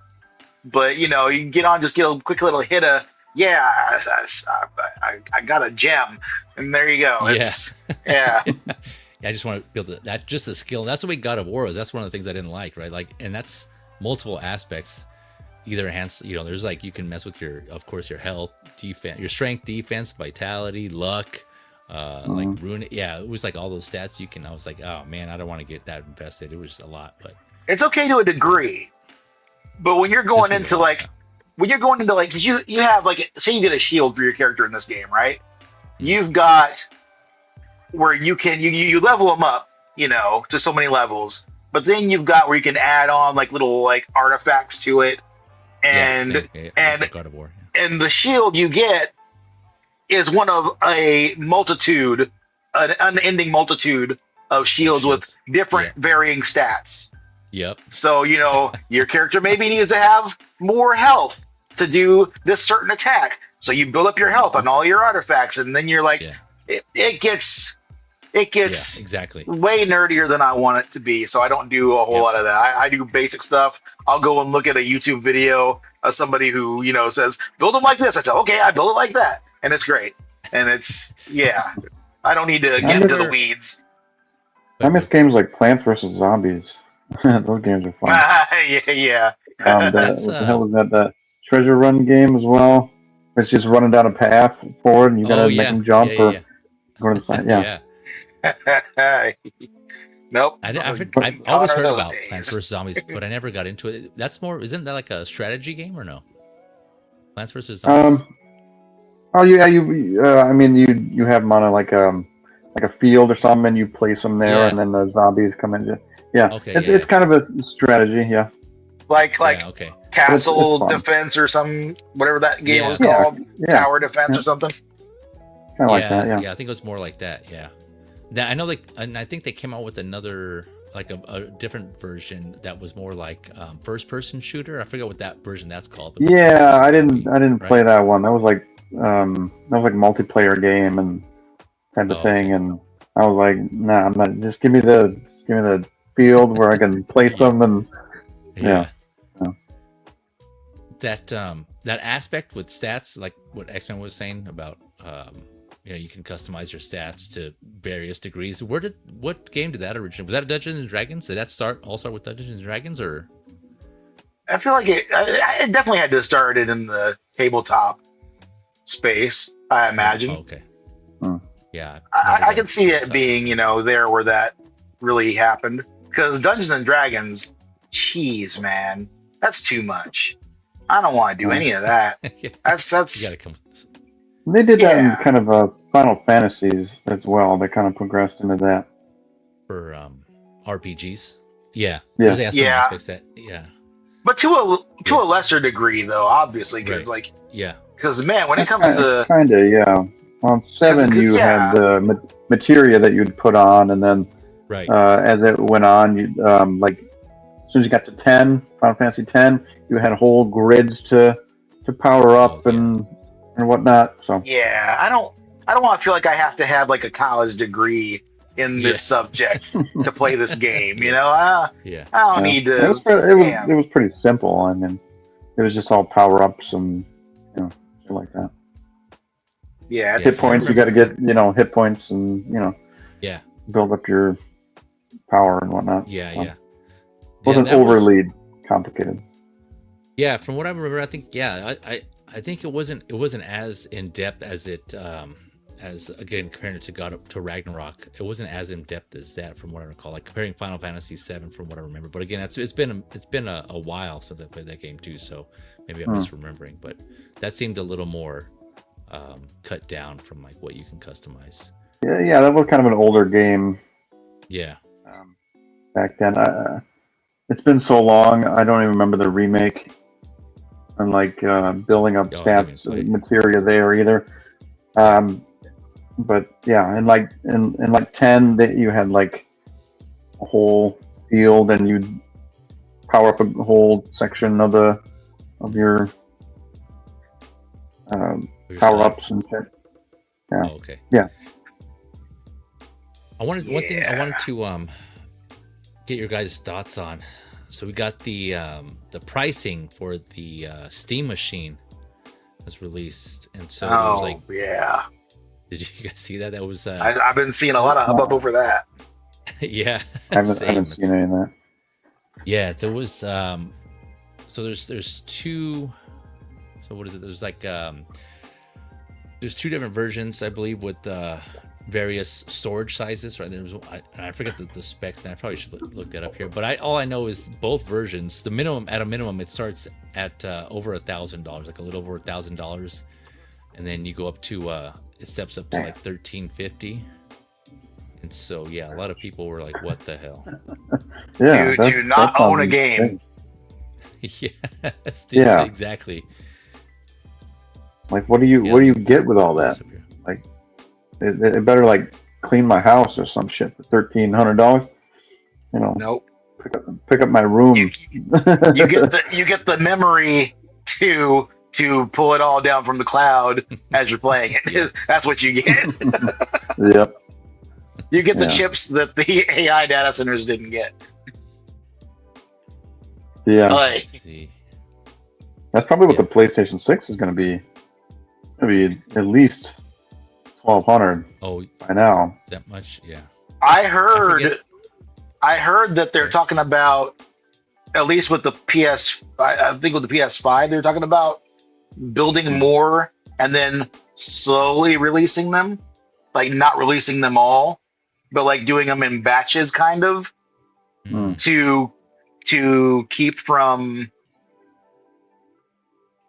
you can get a quick little hit of I got a gem, and there you go. It's I just want to build that. Just a skill. That's what we God of War is. That's one of the things I didn't like, right? Like, and that's multiple aspects. Either enhance, there's like you can mess with your health, defense, your strength, defense, vitality, luck, like rune. Yeah, it was like all those stats you can. I was like, oh man, I don't want to get that invested. It was just a lot, but it's okay to a degree. But when you're going into like, cause you have like, say you get a shield for your character in this game, right? You've got where you can you level them up, to so many levels. But then you've got where you can add on like little like artifacts to it. And God of War. And the shield you get is one of a multitude, an unending multitude of shields with different varying stats. Yep. So your character maybe needs to have more health to do this certain attack. So you build up your health on all your artifacts, and then you're like, it gets exactly way nerdier than I want it to be, so I don't do a whole lot of that. I do basic stuff. I'll go and look at a YouTube video of somebody who says build them like this. I say, okay, I build it like that, and it's great. And it's I don't need to get into the weeds. I miss games like Plants vs Zombies. Those games are fun. Yeah. What the hell was that? The treasure run game as well. It's just running down a path forward, and you gotta make them jump or go to the side. Yeah. Nope. I've always heard about Plants vs Zombies, but I never got into it. That's more, isn't that like a strategy game or no? Plants vs Zombies. Oh yeah, I mean, you have them on a field or something, and you place them there, and then the zombies come in. Yeah, okay, it's kind of a strategy, yeah. Like castle defense or some whatever that game was called, tower defense or something. Kind of like that, yeah. I think it was more like that, yeah. I know, and I think they came out with another, like a different version that was more like first-person shooter. I forget what that version that's called. But I didn't play that one. That was like multiplayer game and type of thing, and I was like, nah, I'm not. Just give me the field where I can place them, and that aspect with stats, like what Xman was saying about you can customize your stats to various degrees. What game did that originate? Was that Dungeons and Dragons? Did that all start with Dungeons and Dragons, or? I feel like it definitely had to start it in the tabletop space, I imagine. Okay. Yeah. I can see it being, there where that really happened. Because Dungeons and Dragons, jeez, man, that's too much. I don't want to do any of that. That's. You gotta come. They did that in kind of Final Fantasies as well. They kind of progressed into that for RPGs. Yeah. There's some aspects that, but to a lesser degree, though, obviously, because because man, when it comes to kind of on 7 you had the materia that you'd put on, and then as it went on, you like as soon as you got to 10, Final Fantasy 10, you had whole grids to power up and whatnot. So I don't want to feel like I have to have like a college degree in this subject to play this game. I don't need to. It was pretty simple. I mean, it was just all power ups and shit like that. Yeah, hit points. You got to get hit points and build up your power and whatnot. Yeah. Wasn't overly complicated. Yeah, from what I remember, I think I think it wasn't as in depth as it as again comparing it to Ragnarok. It wasn't as in depth as that, from what I recall. Like comparing Final Fantasy 7 from what I remember. But again, it's been a while since I played that game too, so maybe I'm misremembering. But that seemed a little more cut down from like what you can customize. Yeah, that was kind of an older game. Yeah. Back then, it's been so long. I don't even remember the remake. And like building up stats materia there either. But yeah, and like in like 10 that you had like a whole field, and you'd power up a whole section of your power ups and shit. Yeah. Oh, okay. Yeah. One thing I wanted to get your guys' thoughts on. So we got the pricing for the Steam machine was released, and so it was like, did you guys see that? That was I've been seeing a lot of hubbub over that. Yeah, I haven't seen any of that. Yeah, so it was so there's two. So what is it? There's like there's two different versions, I believe, with various storage sizes, right? I forget the specs, and I probably should look that up here. But all I know is both versions. The at a minimum, it starts at over $1,000, like a little over $1,000, and then you go up to it steps up to like $1,350. And so a lot of people were like, "What the hell?" Do not own a game. Yeah, exactly. Like, what do you get with all that? Like, it better like clean my house or some shit for $1,300. Nope. Pick up my room. You get the memory to pull it all down from the cloud as you're playing it. That's what you get. Yep. You get the chips that the AI data centers didn't get. Yeah. That's probably what the PlayStation 6 is going to be. Maybe at least $1,200. Oh, by now. That much, yeah. I heard that they're talking about, at least with the I think with the PS5, they're talking about building more and then slowly releasing them, like not releasing them all, but like doing them in batches, kind of to keep from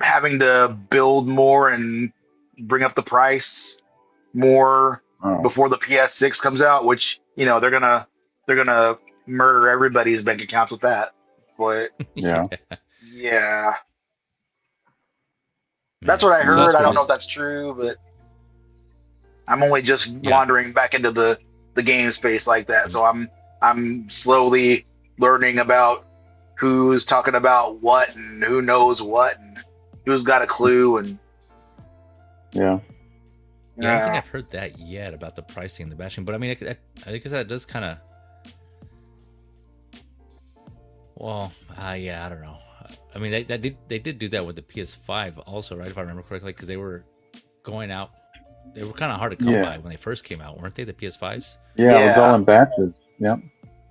having to build more and bring up the price more before the PS6 comes out, which they're gonna murder everybody's bank accounts with that. But yeah. That's what I heard. I don't know if that's true, but I'm only just wandering back into the game space like that. So I'm slowly learning about who's talking about what and who knows what and who's got a clue and yeah. I don't think I've heard that yet about the pricing and the bashing, but I mean, I think that does kind of. Well, I don't know. I mean, they did do that with the PS5 also, right? If I remember correctly, because they were going out. They were kind of hard to come by when they first came out, weren't they? The PS5s. Yeah, it was all in batches. Yeah.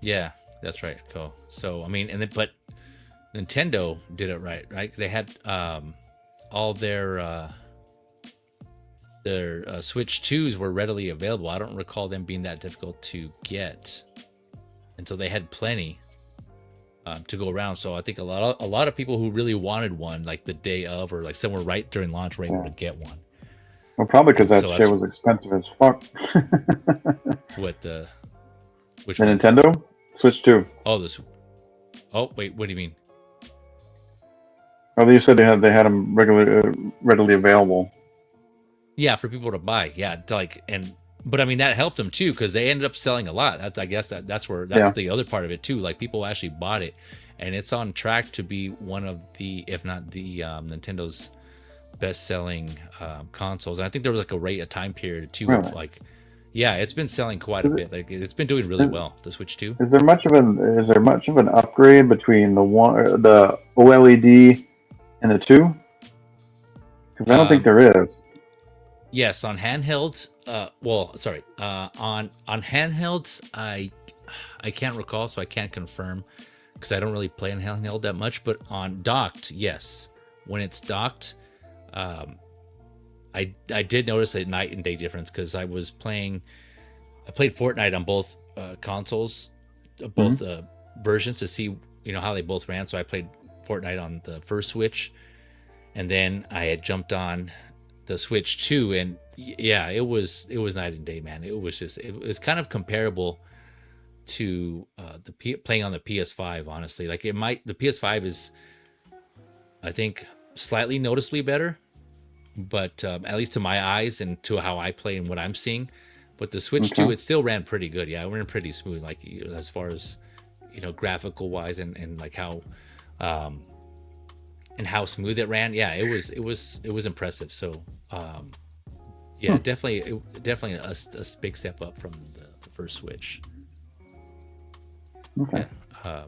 Yeah, that's right. Cool. So I mean, but Nintendo did it right? Because they had all their Switch 2s were readily available. I don't recall them being that difficult to get, and so they had plenty to go around. So I think a lot of people who really wanted one, like the day of, or like somewhere right during launch, were able to get one. Well, probably because that shit was expensive as fuck. Which the one? Nintendo Switch 2. Oh, wait, what do you mean? Oh, you said they had them readily available. Yeah, for people to buy. Yeah, but I mean that helped them too because they ended up selling a lot. I guess that's the other part of it too. Like people actually bought it, and it's on track to be one of the, if not the, Nintendo's best-selling consoles. And I think there was like a time period too. Really? Of like, yeah, it's been selling quite a bit. Like it's been doing really well. The Switch 2. Is there much of an upgrade between the OLED and the 2? Because I don't think there is. Yes, on handheld. On handheld, I can't recall, so I can't confirm because I don't really play on handheld that much. But on docked, yes, when it's docked, I did notice a night and day difference because I played Fortnite on both consoles, both versions to see how they both ran. So I played Fortnite on the first Switch, and then I had jumped on the Switch 2, and yeah, it was night and day, man. It was kind of comparable to playing on the PS5, honestly. Like the PS5 is, I think, slightly noticeably better, but at least to my eyes and to how I play and what I'm seeing. But the Switch 2, it still ran pretty good. Yeah, it ran pretty smooth, like as far as graphical wise and like how and how smooth it ran. Yeah, it was impressive. So definitely a big step up from the first Switch. Okay. Yeah,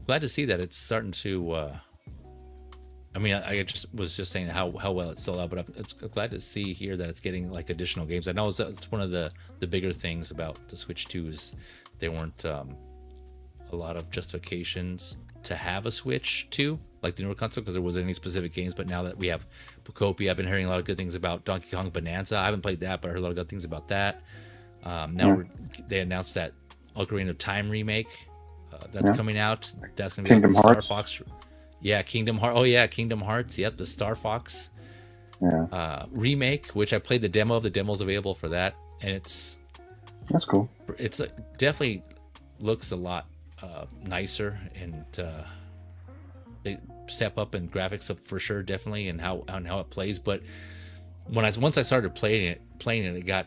glad to see that it's starting to. I mean, I was just saying how well it's sold out, but I'm glad to see here that it's getting like additional games. I know it's one of the bigger things about the Switch 2 is there weren't a lot of justifications to have a Switch 2 like the newer console because there wasn't any specific games. But now that we have Pocopi, I've been hearing a lot of good things about Donkey Kong Bonanza. I haven't played that, but I heard a lot of good things about that. They announced that Ocarina of Time remake that's coming out. That's going to be like Star Fox. Yeah, Kingdom Hearts. Oh yeah, Kingdom Hearts. Yep, the Star Fox remake, which I played the demo of. The demo's available for that, and that's cool. It's definitely looks a lot nicer, and they step up in graphics up for sure, definitely, and how it plays. But once I started playing it, it got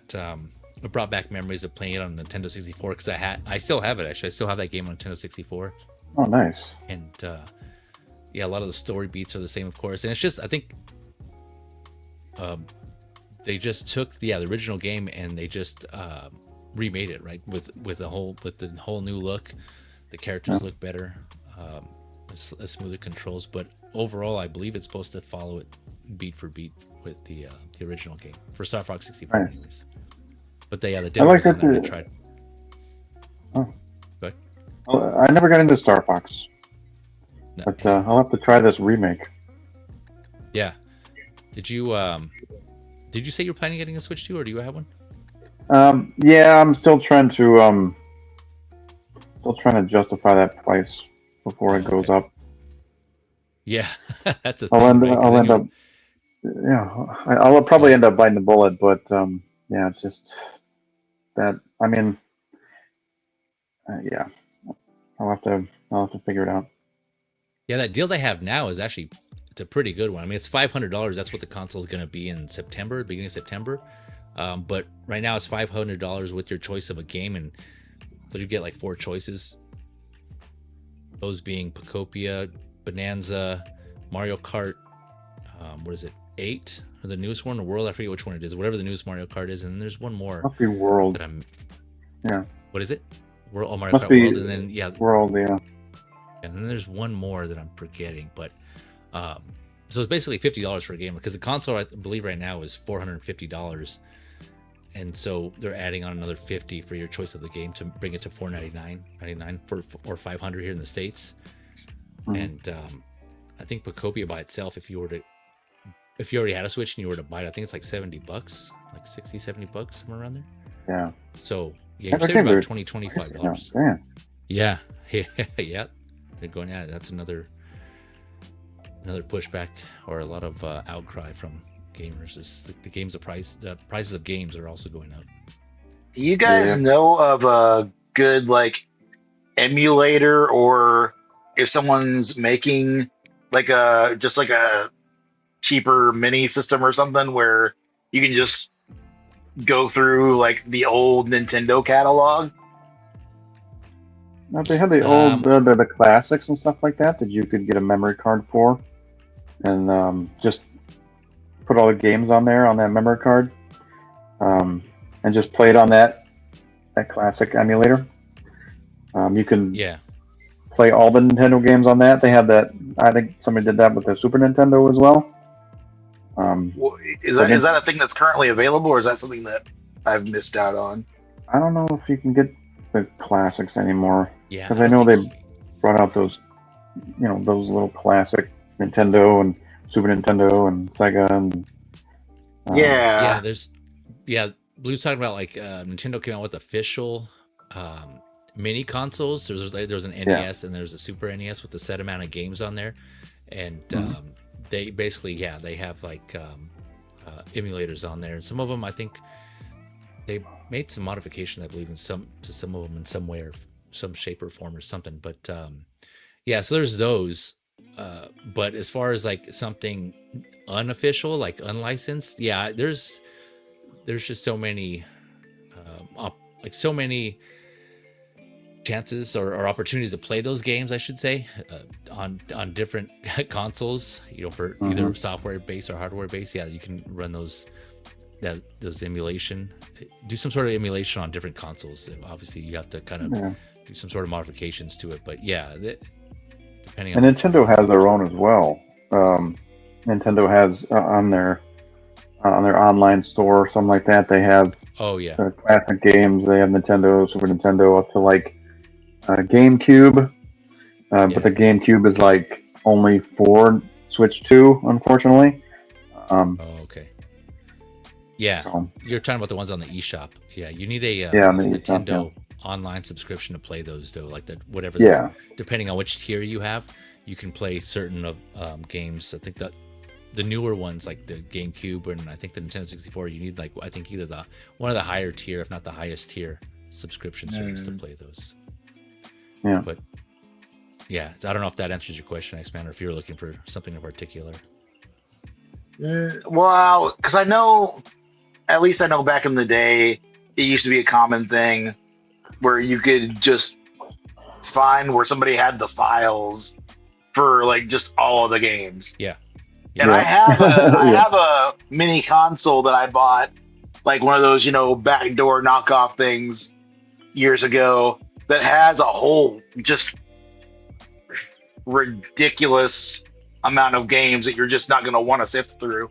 it brought back memories of playing it on Nintendo 64 because I still have it actually. I still have that game on Nintendo 64. Oh, nice. And yeah, a lot of the story beats are the same, of course, and it's just I think they just took the original game and they just remade it right with the whole new look. The characters look better, smoother controls, but overall, I believe it's supposed to follow it beat for beat with the original game for Star Fox 64, anyways. But the demo was on there. I tried. Oh, but I never got into Star Fox. But I'll have to try this remake. Yeah. Did you say you're planning on getting a Switch 2, or do you have one? Yeah, I'm still trying to justify that price before it goes up. Yeah, that's a I'll thing, end up. Yeah, I'll probably end up biting the bullet, but yeah, it's just that. I mean, yeah, I'll have to figure it out. Yeah, that deal they have now is actually it's a pretty good one. I mean, it's $500. That's what the console is going to be in September, beginning of September. But right now it's $500 with your choice of a game, and you get like 4 choices. Those being Pocopia, Bonanza, Mario Kart. What is it? 8 or the newest one, the World. I forget which one it is. Whatever the newest Mario Kart is, and then there's one more. Must be World. Yeah. What is it? World. Oh, Mario Must Kart be World, and then World. Yeah. And then there's one more that I'm forgetting, but so it's basically $50 for a game because the console I believe right now is $450, and so they're adding on another $50 for your choice of the game to bring it to $499 or $500 here in the States. And I think Pocopia by itself, if you already had a Switch and you were to buy it, I think it's like $70, like $60-$70, somewhere around there. Yeah. So yeah, you're saving about $20-$25. Yeah. Yeah. They're going, yeah, that's another pushback or a lot of outcry from gamers. Is the prices of games are also going up. Do you guys know of a good like emulator, or if someone's making like a cheaper mini system or something where you can just go through like the old Nintendo catalog? They had the old the classics and stuff like that you could get a memory card for, and just put all the games on there on that memory card, and just play it on that classic emulator. You can play all the Nintendo games on that. They have that. I think somebody did that with the Super Nintendo as well. Is that a thing that's currently available, or is that something that I've missed out on? I don't know if you can get the classics anymore. Yeah, because I know they brought out those little classic Nintendo and Super Nintendo and Sega and Blue's talking about like Nintendo came out with official mini consoles. There was an NES and there's a Super NES with a set amount of games on there, and they basically they have like emulators on there, and some of them I think they made some modifications, I believe, to some of them in some way or some shape or form or something. But so there's those. But as far as like something unofficial, like unlicensed, there's just so many so many chances or opportunities to play those games, I should say, on different consoles, for either software based or hardware based. You can run those emulation, do some sort of emulation on different consoles. And obviously you have to kind of do some sort of modifications to it, but depending on. And Nintendo has their own as well. Nintendo has on their online store or something like that, they have classic games. They have Nintendo, Super Nintendo, up to like GameCube, but the GameCube is like only for Switch 2, unfortunately. You're talking about the ones on the eShop. You need a Nintendo online subscription to play those, though. Like depending on which tier you have, you can play certain of games. I think that the newer ones, like the GameCube and I think the Nintendo 64, you need like I think either one of the higher tier, if not the highest tier, subscription service to play those. But I don't know if that answers your question, Xman, or if you're looking for something in particular. Well, because I know back in the day, it used to be a common thing where you could just find where somebody had the files for like just all of the games. And I have a mini console that I bought, like one of those, backdoor knockoff things years ago, that has a whole just ridiculous amount of games that you're just not going to want to sift through.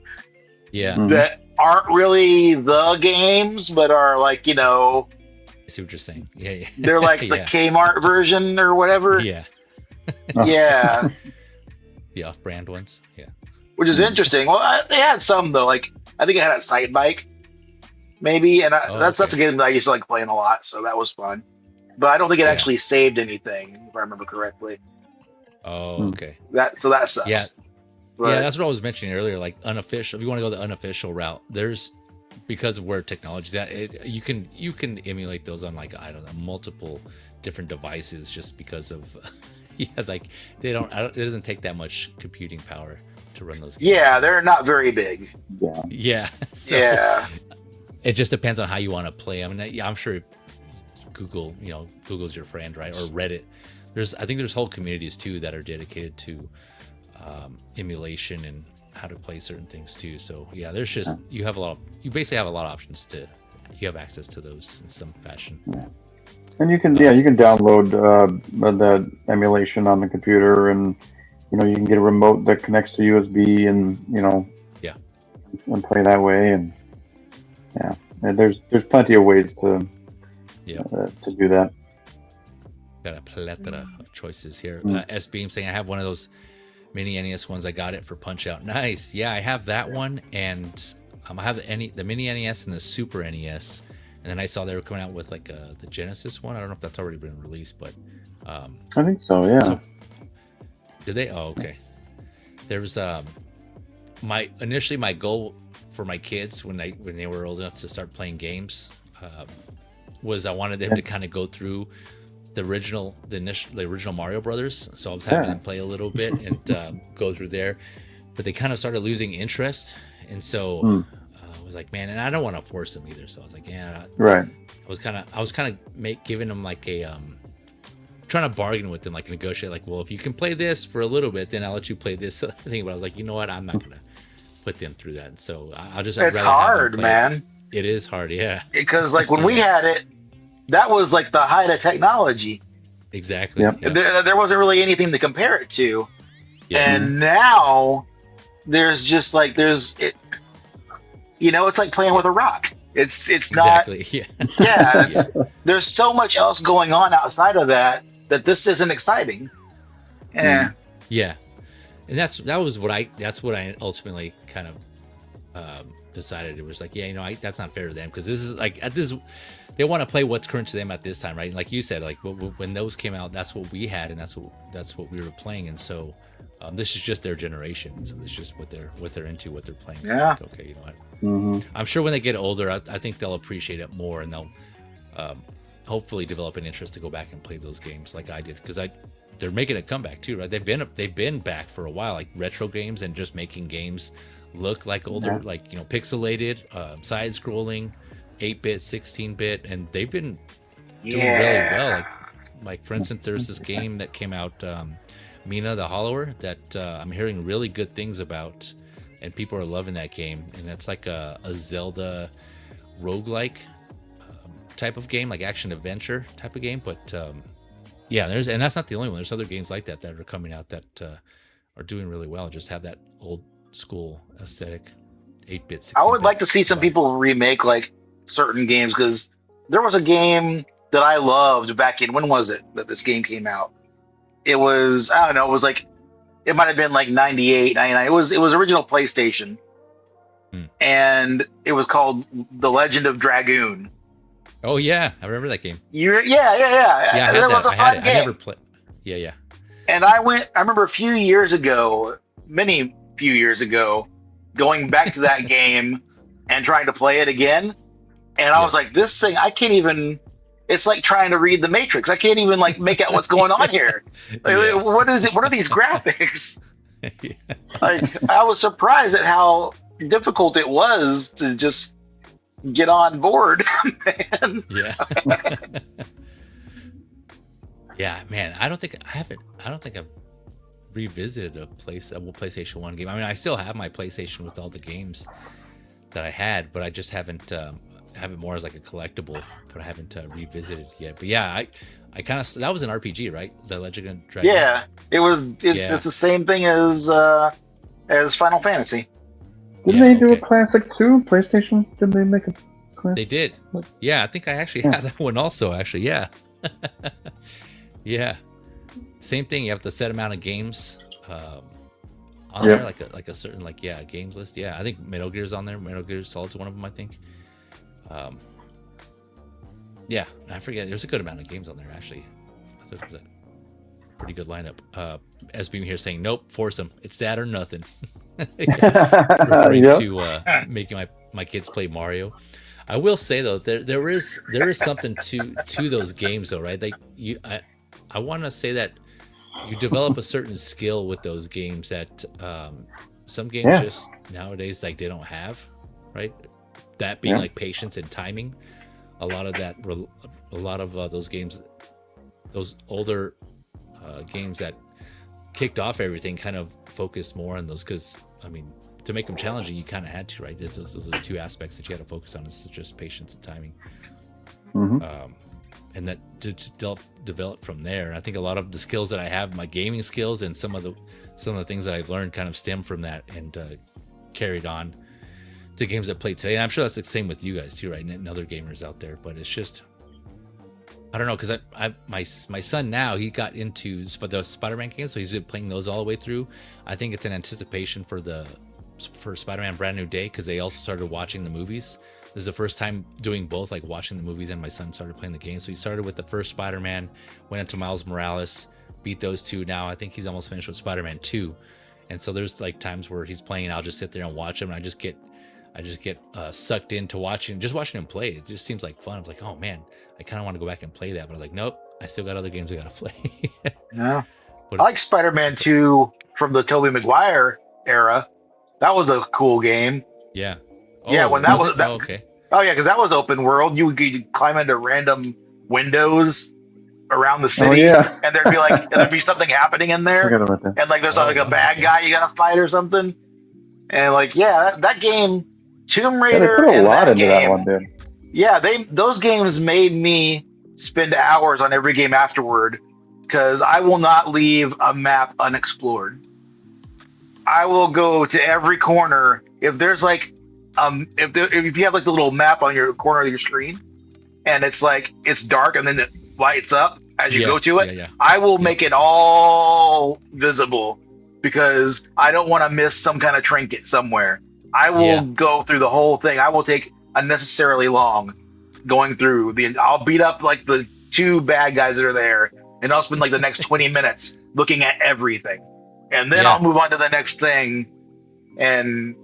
That aren't really the games, but are like, I see what you're saying. They're like the Kmart version or whatever. The off-brand ones. Which is interesting. Well, they had some though. Like I think I had a Sight Bike, maybe, and that's a game that I used to like playing a lot, so that was fun. But I don't think it actually saved anything, if I remember correctly. Oh, okay. That sucks. Yeah, but, yeah, that's what I was mentioning earlier. Like unofficial, if you want to go the unofficial route, there's because of where technology's at, you can emulate those on like I don't know multiple different devices just because of like it doesn't take that much computing power to run those games. Yeah, they're not very big. Yeah. So yeah. It just depends on how you want to play. I mean, I'm sure Google's your friend, right? Or Reddit. I think there's whole communities too that are dedicated to emulation and how to play certain things too. So yeah, there's just you basically have a lot of options you have access to those in some fashion. Yeah. And you can download the emulation on the computer, and you can get a remote that connects to USB, and and play that way, and there's plenty of ways to do that. Got a plethora of choices here. S Beam saying I have one of those mini NES ones. I got it for Punch Out. Nice. Yeah, I have that one, and I have the mini NES and the Super NES. And then I saw they were coming out with like the Genesis one. I don't know if that's already been released, but I think so. Yeah. So, did they? Oh, okay. There was initially my goal for my kids when they were old enough to start playing games was I wanted them to kind of go through the original Mario Brothers. So I was having them play a little bit and go through there, but they kind of started losing interest, and so I was like, man, and I don't want to force them either. So I was like, right. I was kind of giving them like a trying to bargain with them, like negotiate, like, well, if you can play this for a little bit, then I'll let you play this thing. But I was like, you know what, I'm not gonna put them through that. And so it's hard, man. It is hard, yeah. Because like when we had it, that was like the height of technology. Exactly. Yep. Yeah. There wasn't really anything to compare it to. Yeah. And now there's just like it's like playing with a rock. It's exactly. not. Yeah. There's so much else going on outside of that this isn't exciting. Yeah. Yeah. And that's what I ultimately kind of decided. It was like, that's not fair to them, because this is like they want to play what's current to them at this time, right? And like you said, like when those came out, that's what we had, and that's what we were playing. And so this is just their generation. So it's just what they're into, what they're playing. So yeah. Like, okay, you know what? I'm sure when they get older, I think they'll appreciate it more, and they'll hopefully develop an interest to go back and play those games like I did, because they're making a comeback too, right? They've been back for a while, like retro games and just making games look like older, like pixelated, side scrolling, 8-bit, 16-bit, and they've been doing really well. Like for instance, there's this game that came out, Mina the Hollower, that I'm hearing really good things about, and people are loving that game. And that's like a Zelda roguelike type of game, like action adventure type of game. But and that's not the only one. There's other games like that are coming out that are doing really well. Just have that old school aesthetic, 8-bit. 16-bit. I would like to see some people remake like certain games, because there was a game that I loved back in, when was it that this game came out? It was, I don't know, it was like, it might have been like 98, 99. It was original PlayStation. And it was called The Legend of Dragoon. Oh yeah, I remember that game. Yeah. That was a fun game. I never played. Yeah. And I remember many few years ago, going back to that game and trying to play it again. And I was like, this thing, I can't even, it's like trying to read the Matrix. I can't even like make out what's going on here. Like, what is it? What are these graphics? Like, I was surprised at how difficult it was to just get on board, man. Yeah. Yeah, man. I don't think I've revisited a PlayStation 1 game. I mean, I still have my PlayStation with all the games that I had, but I just haven't have it more as like a collectible, but I haven't revisited yet. But yeah, I kind of, that was an RPG, right? The Legend of Dragoon. Yeah, it's the same thing as Final Fantasy. Didn't they do a classic too? PlayStation? Did they make a classic? They did. Yeah, I think I actually have that one also, actually. Yeah. Yeah. Same thing. You have the set amount of games on there, like a certain games list. Yeah, I think Metal Gear's on there. Metal Gear Solid's one of them, I think. Yeah, I forget. There's a good amount of games on there actually. I thought it was a pretty good lineup. SB here saying, "Nope, force them. It's that or nothing." Referring to making my kids play Mario. I will say though, there is something to those games though, right? Like I want to say that you develop a certain skill with those games that some games just nowadays like they don't have, right? That being like patience and timing. A lot of those games, those older games that kicked off everything, kind of focused more on those because I mean, to make them challenging, you kind of had to, right? Those are the two aspects that you had to focus on: is just patience and timing. And that to just develop from there. And I think a lot of the skills that I have, my gaming skills, and some of the things that I've learned, kind of stem from that and carried on to games that play today. And I'm sure that's the same with you guys too, right? And other gamers out there. But it's just, I don't know, because my son now, he got into the Spider-Man games, so he's been playing those all the way through. I think it's an anticipation for Spider-Man Brand New Day, because they also started watching the movies. This is the first time doing both, like watching the movies, and my son started playing the game. So he started with the first Spider-Man, went into Miles Morales, beat those two. Now I think he's almost finished with Spider-Man 2. And so there's like times where he's playing and I'll just sit there and watch him, and I just get sucked into watching him play. It just seems like fun. I was like, oh man, I kind of want to go back and play that, but I was like, nope, I still got other games I gotta play. Yeah, but I like Spider-Man 2 from the Tobey Maguire era. That was a cool game. Yeah. Yeah, when that was that, okay. Oh yeah, because that was open world. You could climb into random windows around the city, and there'd be something happening in there, and like there's like a bad guy you gotta fight or something, and like that game, Tomb Raider, they put a lot into game, that one, dude. Yeah, those games made me spend hours on every game afterward, because I will not leave a map unexplored. I will go to every corner. If there's like if you have like the little map on your corner of your screen, and it's like it's dark and then it lights up as you go to it, I will make it all visible, because I don't want to miss some kind of trinket somewhere. I will go through the whole thing. I will take unnecessarily long going through I'll beat up like the two bad guys that are there, and I'll spend like the next 20 minutes looking at everything, and then I'll move on to the next thing. And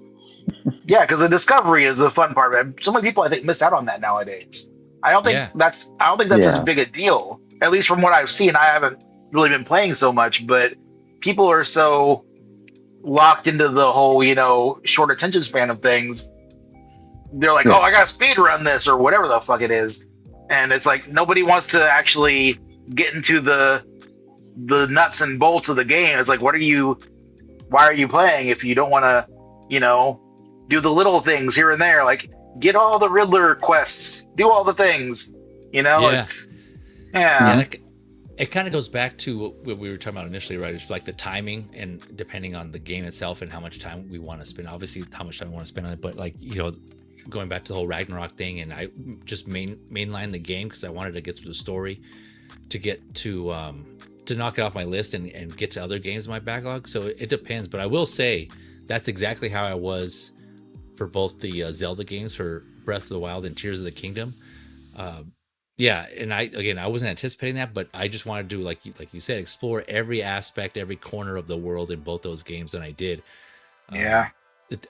because the discovery is a fun part of it. So many people, I think, miss out on that nowadays. I don't think that's as big a deal, at least from what I've seen. I haven't really been playing so much, but people are so locked into the whole, short attention span of things. They're like, oh, I got to speed run this or whatever the fuck it is. And it's like, nobody wants to actually get into the nuts and bolts of the game. It's like, why are you playing if you don't want to, do the little things here and there, like get all the Riddler quests, do all the things, it's it kind of goes back to what we were talking about initially, right? It's like the timing, and depending on the game itself and how much time we want to spend, obviously how much time we want to spend on it, but like, going back to the whole Ragnarok thing, and I just mainline the game because I wanted to get through the story to get to knock it off my list and get to other games in my backlog. So it depends, but I will say that's exactly how I was for both the Zelda games, for Breath of the Wild and Tears of the Kingdom. And I wasn't anticipating that, but I just wanted to do, like you said, explore every aspect, every corner of the world in both those games, and I did.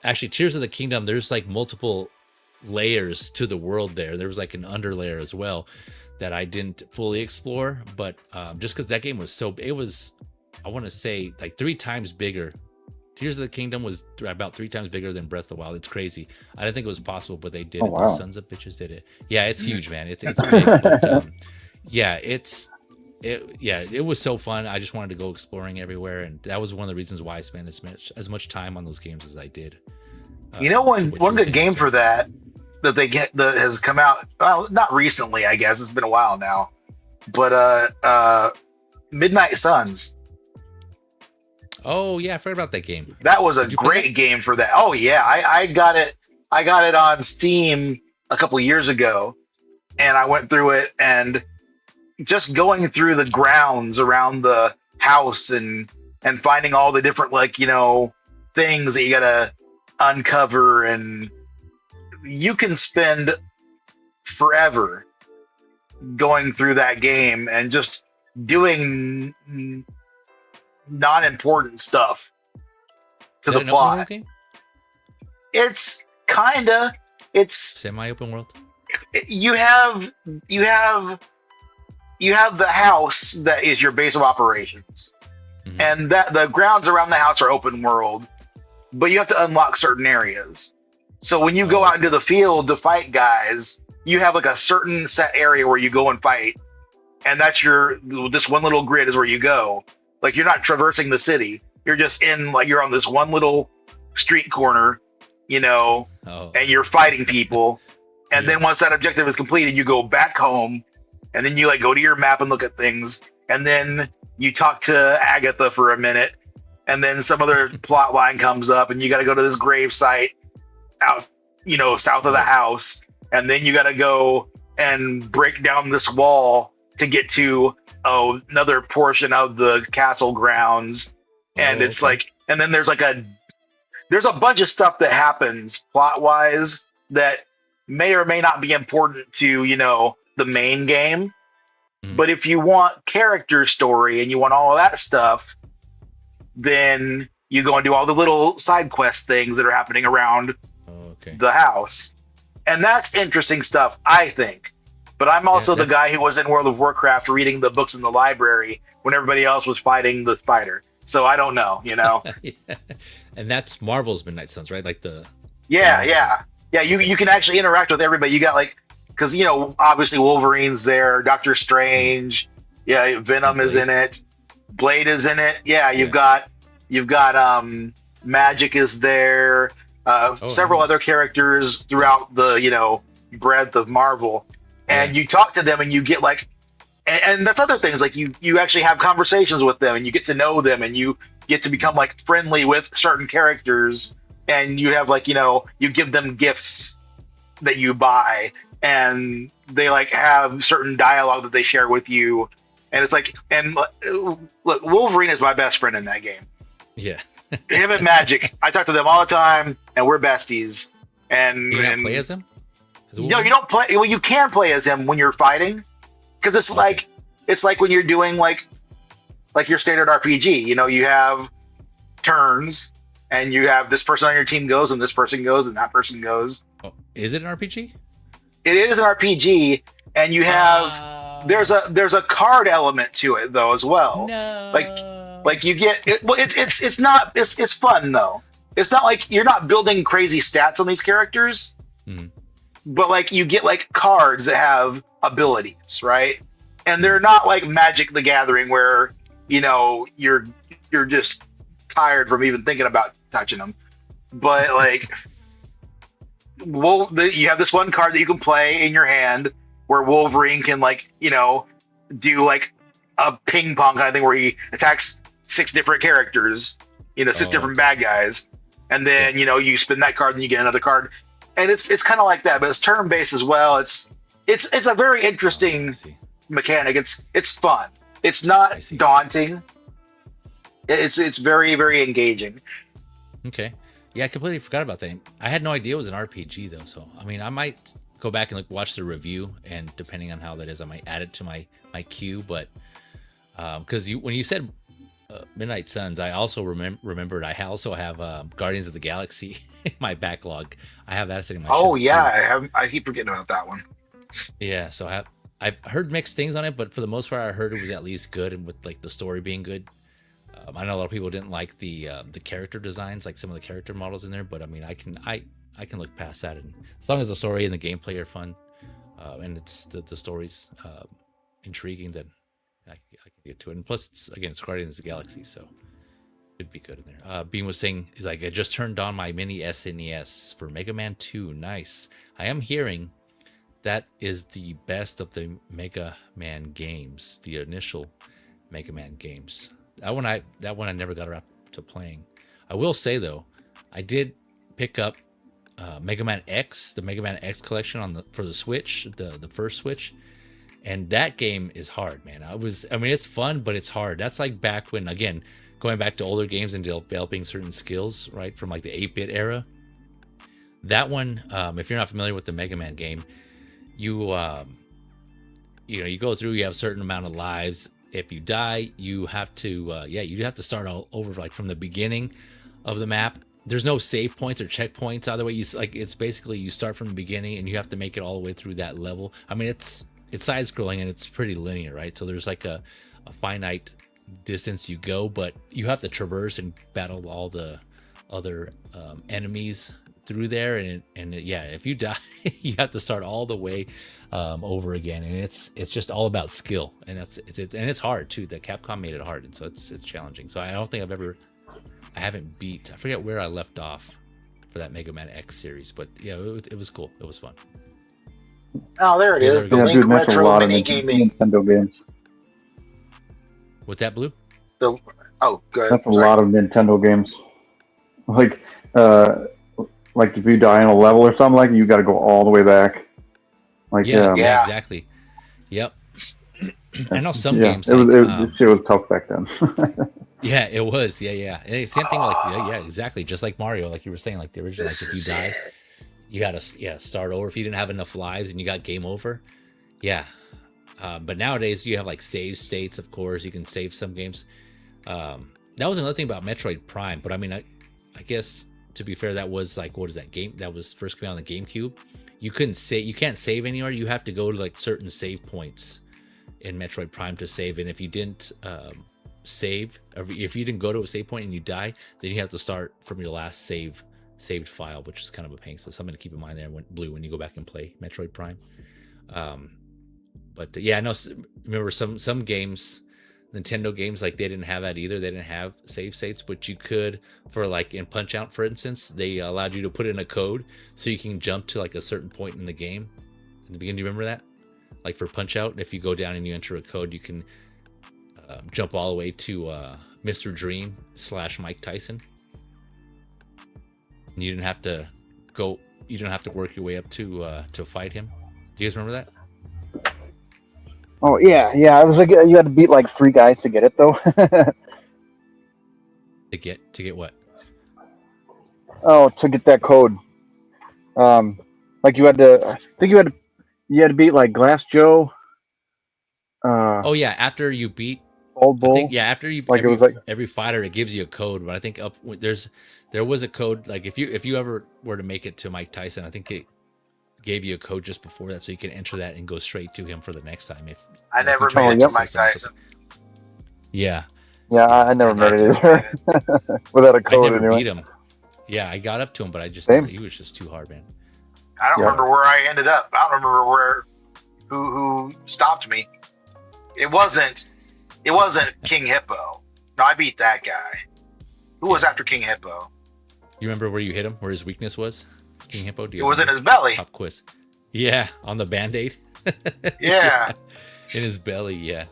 Actually, Tears of the Kingdom, there's like multiple layers to the world there. There was like an underlayer as well that I didn't fully explore, but just because that game was I want to say like 3 times bigger. Tears of the Kingdom was about 3 times bigger than Breath of the Wild. It's crazy. I didn't think it was possible, but they did it. Wow. Those sons of bitches did it. Yeah, it's huge, man. It's big. But, it was so fun. I just wanted to go exploring everywhere, and that was one of the reasons why I spent as much time on those games as I did. One good game for that they get that has come out. Well, not recently, I guess it's been a while now, but Midnight Suns. Oh yeah, I forgot about that game. That was a great game for that. Oh yeah, I got it. I got it on Steam a couple of years ago, and I went through it, and just going through the grounds around the house and finding all the different things that you gotta uncover, and you can spend forever going through that game and just doing non-important stuff to the plot. It's semi-open world. You have the house that is your base of operations, and that the grounds around the house are open world, but you have to unlock certain areas. So when you go out into the field to fight guys, you have like a certain set area where you go and fight, and that's this one little grid is where you go. Like, you're not traversing the city. You're just you're on this one little street corner, and you're fighting people. And then once that objective is completed, you go back home, and then you go to your map and look at things. And then you talk to Agatha for a minute, and then some other plot line comes up, and you got to go to this grave site out, south of the house. And then you got to go and break down this wall to get to another portion of the castle grounds. And it's and then there's there's a bunch of stuff that happens plot wise that may or may not be important to, the main game. But if you want character story and you want all of that stuff, then you go and do all the little side quest things that are happening around the house. And that's interesting stuff, I think. But I'm also the guy who was in World of Warcraft reading the books in the library when everybody else was fighting the spider. So I don't know, And that's Marvel's Midnight Suns, right? Yeah. You can actually interact with everybody. You got because obviously Wolverine's there, Doctor Strange, Venom is in it, Blade is in it. You've got Magic is there, several other characters throughout the breadth of Marvel, and you talk to them and you get and that's other things, you actually have conversations with them and you get to know them and you get to become friendly with certain characters, and you have you give them gifts that you buy, and they have certain dialogue that they share with you, and it's look, Wolverine is my best friend in that game. Him and Magic, I talk to them all the time, and we're besties. And you don't play as him? No, you don't play. Well, you can play as him when you're fighting, because it's like when you're doing your standard RPG. You have turns, and you have this person on your team goes, and this person goes, and that person goes. Oh, is it an RPG? It is an RPG, and you have there's a card element to it though as well. No. You get it. Well, it's fun though. It's not you're not building crazy stats on these characters, but you get cards that have abilities, right? And they're not like Magic the Gathering where you're just tired from even thinking about touching them. But you have this one card that you can play in your hand where Wolverine can do a ping pong kind of thing where he attacks 6 different characters, 6 different bad guys, and then you spin that card and you get another card, and it's kind of like that, but it's turn based as well. It's a very interesting mechanic. It's fun. It's not daunting. It's very, very engaging. Okay. Yeah, I completely forgot about that. I had no idea it was an RPG though. So I might go back and watch the review, and depending on how that is, I might add it to my queue. But because when you said Midnight Suns, I also remembered I also have Guardians of the Galaxy in my backlog. I have that sitting in my shelf too. I keep forgetting about that one. Yeah, so I've heard mixed things on it, but for the most part, I heard it was at least good, and with the story being good. I know a lot of people didn't like the character designs, some of the character models in there, but I can look past that, and as long as the story and the gameplay are fun, and it's the story's intriguing, then I can get to it. And plus, it's Guardians of the Galaxy, so it'd be good in there. Bean was saying, he's I just turned on my mini SNES for Mega Man 2. Nice. I am hearing that is the best of the Mega Man games, the initial Mega Man games. That one I never got around to playing. I will say though, I did pick up Mega Man X, the Mega Man X collection for the Switch, the first Switch, and that game is hard, man. It's fun, but it's hard. That's back when, again, going back to older games and developing certain skills, right, from the 8-bit era. That one, if you're not familiar with the Mega Man game, you you go through, you have a certain amount of lives. If you die, you have to you have to start all over, like from the beginning of the map. There's no save points or checkpoints. Either way, it's basically you start from the beginning and you have to make it all the way through that level. I mean, it's side scrolling and it's pretty linear, right? So there's like a finite distance you go, but you have to traverse and battle all the other enemies through there, and if you die, you have to start all the way over again, and it's just all about skill, and it's hard too. The Capcom made it hard, and so it's challenging. So I don't think I haven't beat. I forget where I left off for that Mega Man X series, but yeah, it was cool. It was fun. Oh, there it is. The Link Retro mini gaming Nintendo games. What's that, Blue? Good. That's a lot of Nintendo games. Like if you die in a level or something, like you got to go all the way back. Like yeah, exactly. Yep. I know some games. It was tough back then. Yeah, it was. Yeah. And same thing. Like exactly. Just like Mario, like you were saying, like the original. Like if you die, you gotta start over. If you didn't have enough lives and you got game over, yeah. But nowadays you have like save states. Of course, you can save some games. That was another thing about Metroid Prime. But I mean, I guess to be fair, that was like, what is that game that was first coming out on the GameCube? You can't save anywhere. You have to go to like certain save points in Metroid Prime to save. And if you didn't save, or if you didn't go to a save point and you die, then you have to start from your last saved file, which is kind of a pain. So something to keep in mind there, when you go back and play Metroid Prime. But yeah, I know. Remember some games, Nintendo games, like they didn't have that either. They didn't have save states, but you could, for like in Punch Out, for instance, they allowed you to put in a code so you can jump to like a certain point in the game. In the beginning, do you remember that? Like for Punch Out, if you go down and you enter a code, you can jump all the way to Mr. Dream / Mike Tyson. And you didn't have to go. You don't have to work your way up to fight him. Do you guys remember that? Oh yeah. I was like, you had to beat like 3 guys to get it though. To get what? Oh, to get that code. Like you had to. I think you had to beat like Glass Joe. Oh yeah, after you beat Old Bull. I think, after you like every fighter, it gives you a code. But I think there was a code, like if you ever were to make it to Mike Tyson, I think it gave you a code just before that, so you can enter that and go straight to him for the next time. I never made it to Mike Tyson. Yeah, I never made it either. Without a code, I never anyway. beat him. Yeah, I got up to him, but he was just too hard, man. I don't remember where I ended up. I don't remember who stopped me. It wasn't King Hippo. No, I beat that guy. Who was after King Hippo? You remember where you hit him? Where his weakness was? King Hippo? It was in his belly. Pop quiz. Yeah, on the Band-Aid. Yeah. In his belly, yeah.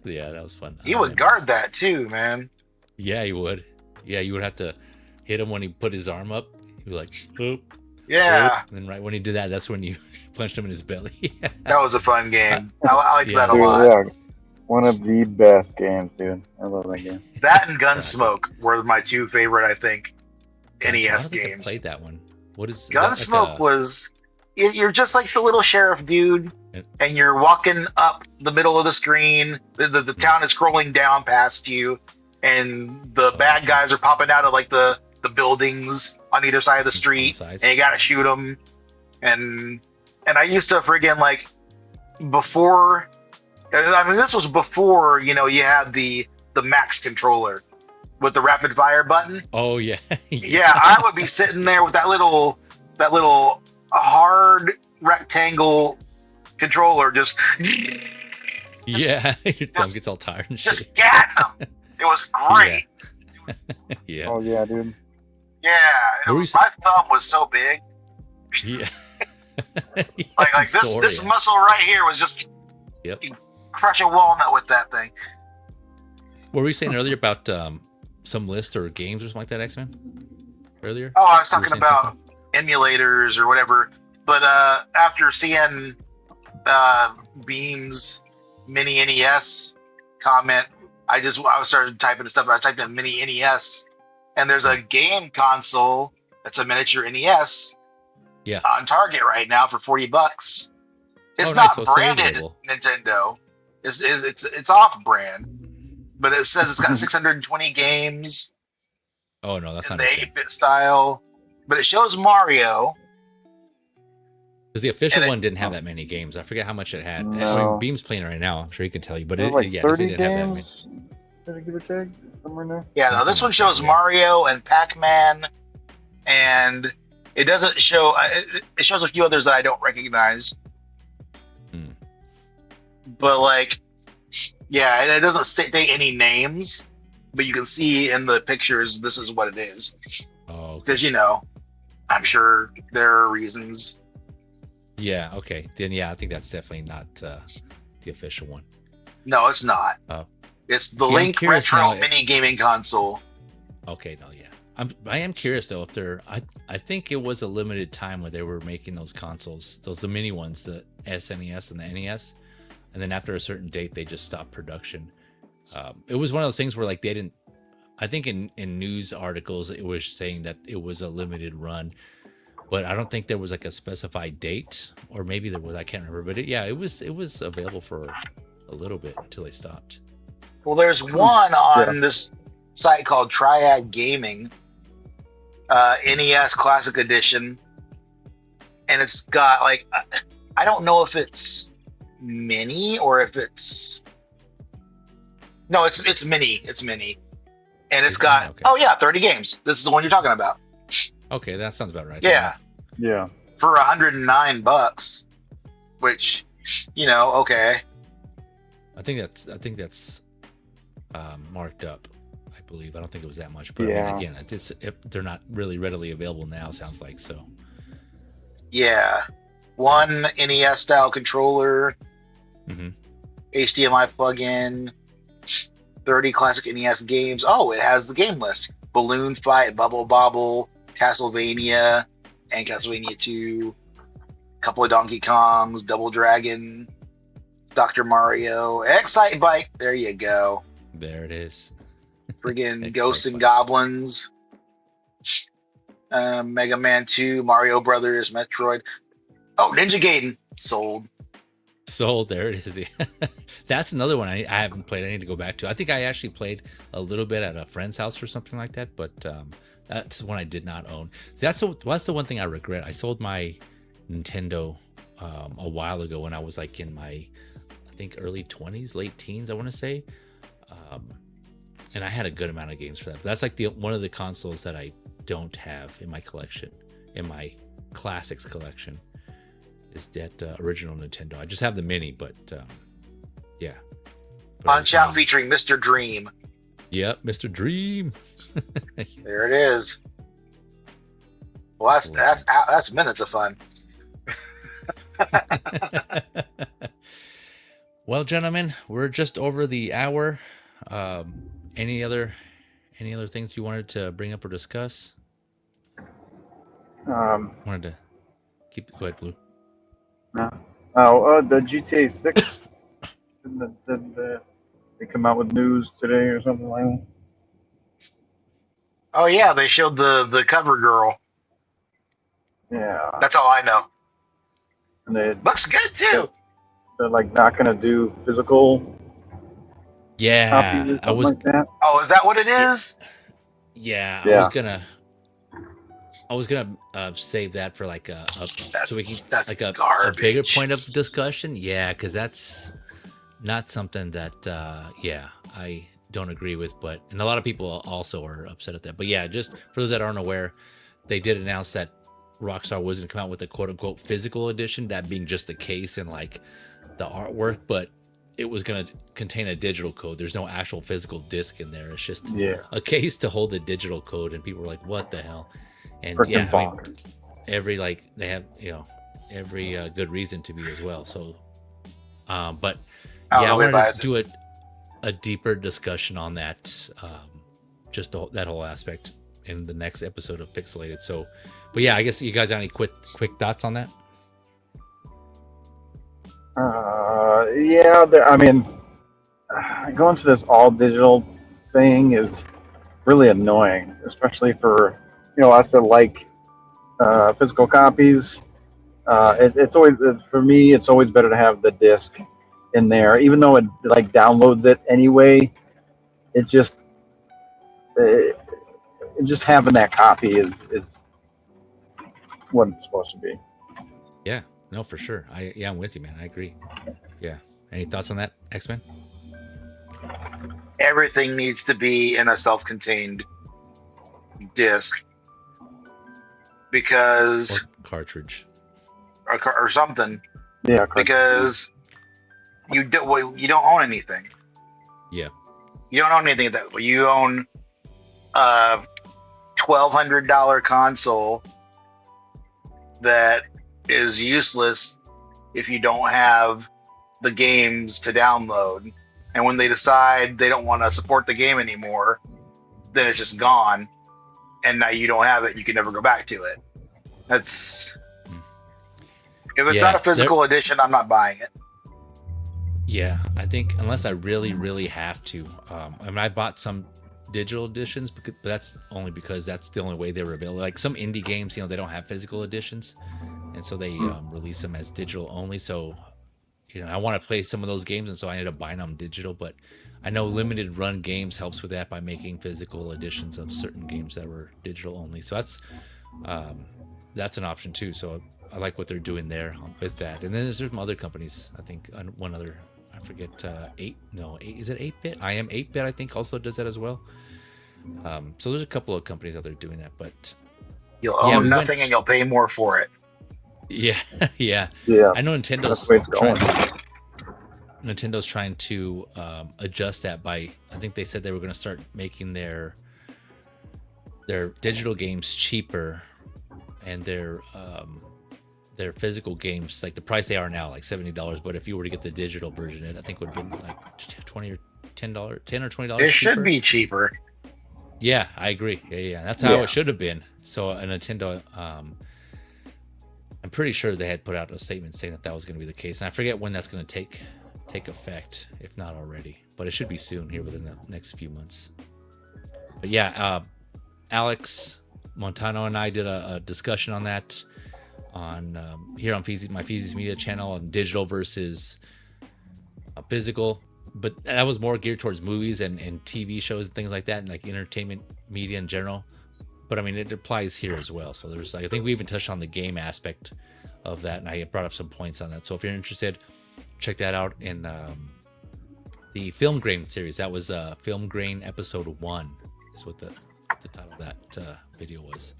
Yeah, that was fun. He would guard that too, man. Yeah, he would. Yeah, you would have to hit him when he put his arm up. He'd be like, "Oop." Yeah. And then right when he did that, that's when you punched him in his belly. That was a fun game. I liked that a Dude, lot. Yeah. One of the best games, dude. I love that game. That and Gunsmoke were my 2 favorite, I think, NES games. I played that one. What is Gunsmoke? Was you're just like the little sheriff dude, and you're walking up the middle of the screen. The town is scrolling down past you, and the bad guys are popping out of like the buildings on either side of the street, and you gotta shoot them. And I used to friggin' like before. I mean, this was before you had the Max controller with the rapid fire button. Oh yeah. Yeah, I would be sitting there with that little hard rectangle controller, just yeah, your thumb gets all tired and shit. Just getting them. It was great. Yeah. Oh yeah, dude. Yeah, my thumb was so big. Yeah. like this muscle right here was just. Yep. Crush a walnut with that thing. What were you saying earlier about some list or games or something like that, Xman? Earlier? Oh, I was talking about emulators or whatever. But after seeing Beam's mini NES comment, I started typing stuff. I typed in mini NES, and there's a game console that's a miniature NES. Yeah. On Target right now for $40. It's nice. not So it still is branded available. Nintendo. It's off brand, but it says it's got 620 games Oh no, that's in not the it. 8-bit style. But it shows Mario. Because the official And it- one didn't have that many games. I forget how much it had. I mean, No. Beam's playing it right now. I'm sure he can tell you. But There it, were like yeah, 30 definitely didn't have that many. games. Did I give a check? Somewhere in there? Yeah, no, this Something one like shows that, yeah. Mario and Pac-Man, and it doesn't show. It shows a few others that I don't recognize. Hmm. But like, yeah, and it doesn't state any names, but you can see in the pictures this is what it is. Oh, okay. Because I'm sure there are reasons. Yeah, okay. Then yeah, I think that's definitely not the official one. No, it's not. Oh. It's the Yeah, I'm Link curious Retro now. mini gaming console. Okay, no, yeah. I am curious though if they're I think it was a limited time where they were making those consoles, the mini ones, the SNES and the NES, and then after a certain date they just stopped production. It was one of those things where like they didn't. I think in news articles it was saying that it was a limited run, but I don't think there was like a specified date, or maybe there was. I can't remember, but it was available for a little bit until they stopped. Well, there's one on this site called Triad Gaming, NES Classic Edition, and it's got like I don't know if it's mini or if it's it's mini. It's mini, and it's got 30 games. This is the one you're talking about. Okay, that sounds about right. Yeah, Yeah. for $109, which okay. I think that's marked up. I believe. I don't think it was that much, but Yeah. I mean, again, they're not really readily available now. Sounds like so. Yeah, one NES style controller, Mm-hmm. HDMI plug-in, 30 classic NES games. Oh, it has the game list: Balloon Fight, Bubble Bobble, Castlevania, and Castlevania 2. A couple of Donkey Kongs, Double Dragon, Dr. Mario, Excite Bike. There you go. There it is. Friggin' Excite Ghosts and Bike. Goblins, Mega Man 2, Mario Brothers, Metroid. Oh, Ninja Gaiden sold. Sold. There it is. That's another one I haven't played. I need to go back to. I think I actually played a little bit at a friend's house or something like that, but that's one I did not own. That's the one thing I regret. I sold my Nintendo a while ago when I was like in my, I think early 20s, late teens, I want to say. And I had a good amount of games for that. But that's like one of the consoles that I don't have in my collection, in my classics collection, is that original Nintendo. I just have the mini, but yeah. Punch Out featuring Mr. Dream. Yep, Mr. Dream. There it is. Well, that's minutes of fun. Well, gentlemen, we're just over the hour. Any other things you wanted to bring up or discuss? Wanted to go ahead, Blue. No. The GTA 6. Didn't they come out with news today or something like that? Oh yeah, they showed the cover girl. Yeah. That's all I know. And they, Looks good too. they're like not gonna do physical Yeah, copies or something like that. Oh, is that what it is? Yeah, Yeah. I was gonna save that for like so we can that's like a garbage. bigger point of discussion. Yeah, because that's not something that I don't agree with. And a lot of people also are upset at that. But yeah, just for those that aren't aware, they did announce that Rockstar was gonna come out with a quote unquote physical edition, that being just the case and like the artwork, but it was going to contain a digital code. There's no actual physical disc in there. It's just a case to hold the digital code. And people were like, what the hell? And Freaking I mean, they have, every good reason to be as well. So, but I wanted to do a deeper discussion on that, just that whole aspect in the next episode of Pixelated. So, but yeah, I guess you guys have any quick thoughts on that? I mean, going to this all digital thing is really annoying, especially for us that like physical copies. It's always for me. It's always better to have the disc in there, even though it like downloads it anyway. It just having that copy is what it's supposed to be. Yeah, no, for sure. I'm with you, man. I agree. Yeah. Any thoughts on that, Xman? Everything needs to be in a self-contained disc because or cartridge or something. Yeah, because you don't own anything. Yeah, you don't own anything that you own a $1,200 console that is useless if you don't have the games to download. And when they decide they don't want to support the game anymore, then it's just gone. And now you don't have it. You can never go back to it. That's if it's not a physical edition, I'm not buying it. Yeah, I think unless I really, really have to. I mean, I bought some digital editions, but that's only because that's the only way they were available. Like some indie games, they don't have physical editions, and so they release them as digital only. So, I want to play some of those games, and so I ended up buying them digital. But I know limited run games helps with that by making physical editions of certain games that were digital only. So that's an option too. So I like what they're doing there with that. And then there's some other companies. I think one other, I forget, is it 8-bit? I am 8-bit, I think, also does that as well. So there's a couple of companies out there doing that, but you'll own nothing and you'll pay more for it. Yeah, yeah. I know Nintendo's trying to adjust that by, I think they said they were going to start making their digital games cheaper and their physical games, like the price they are now, like $70. But if you were to get the digital version, I think would have been like $20 or $10 or $20. It should be cheaper. Yeah, I agree. Yeah. That's how it should have been. So a Nintendo, I'm pretty sure they had put out a statement saying that was going to be the case. And I forget when that's going to take effect, if not already. But it should be soon, here within the next few months. But yeah, Alex Montano and I did a discussion on that on here on my Feezy's Media channel on digital versus physical. But that was more geared towards movies and TV shows and things like that, and like entertainment media in general. But I mean, it applies here as well. So there's, I think we even touched on the game aspect of that, and I brought up some points on that. So if you're interested, check that out in the Film Grain series. That was Film Grain episode 1 is what the title of that video was.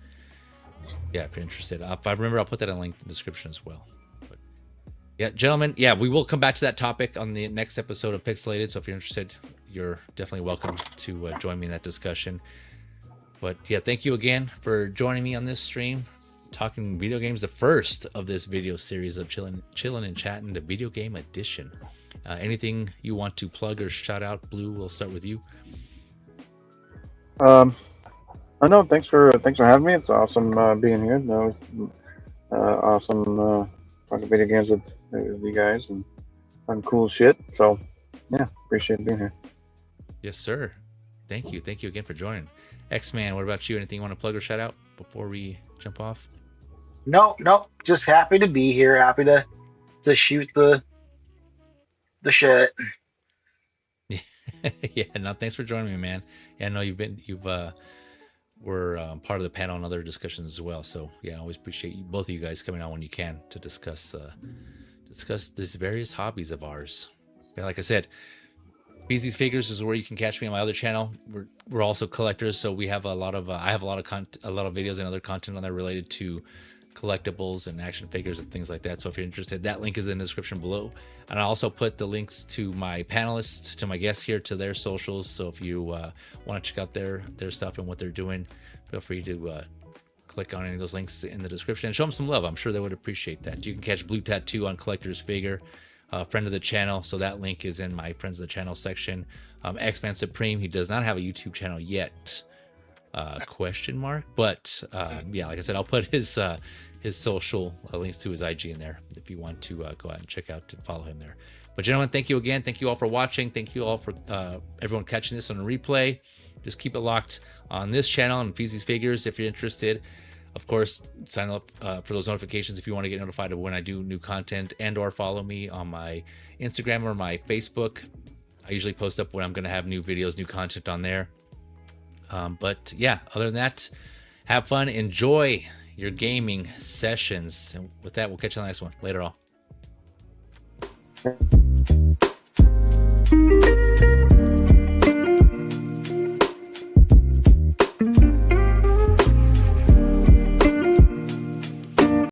Yeah, if you're interested, if I remember, I'll put that in a link in the description as well. But yeah, gentlemen, we will come back to that topic on the next episode of Pixelated. So if you're interested, you're definitely welcome to join me in that discussion. But yeah, thank you again for joining me on this stream, talking video games, the first of this video series of Chillin' and Chattin', the video game edition. Anything you want to plug or shout out? Blue, we'll start with you. I know. Thanks for having me. It's awesome being here. That was awesome talking video games with you guys and fun, cool shit. So yeah, appreciate being here. Yes, sir. Thank you again for joining. Xman, what about you? Anything you want to plug or shout out before we jump off? No. Just happy to be here. Happy to shoot the shit. Yeah. No, thanks for joining me, man. Yeah, I know we're part of the panel and other discussions as well. So yeah, I always appreciate both of you guys coming on when you can to discuss these various hobbies of ours. Yeah, like I said, Feezy's Figures is where you can catch me on my other channel. We're also collectors, so we have I have a lot of videos and other content on there related to collectibles and action figures and things like that. So if you're interested, that link is in the description below. And I also put the links to my panelists, to my guests here, to their socials. So if you want to check out their stuff and what they're doing, feel free to click on any of those links in the description and show them some love. I'm sure they would appreciate that. You can catch Blue Tattu on Collector's Figure, friend of the channel, so that link is in my friends of the channel section. Xman Supreme, he does not have a YouTube channel yet, but yeah, like I said, I'll put his social links to his IG in there if you want to go out and check out and follow him there. But gentlemen, thank you again. Thank you all for watching. Thank you all for everyone catching this on a replay. Just keep it locked on this channel and Feezy's Figures if you're interested. Of course, sign up for those notifications if you want to get notified of when I do new content, and or follow me on my Instagram or my Facebook. I usually post up when I'm going to have new videos, new content on there. But yeah, other than that, have fun, enjoy your gaming sessions. And with that, we'll catch you on the next one. Later all.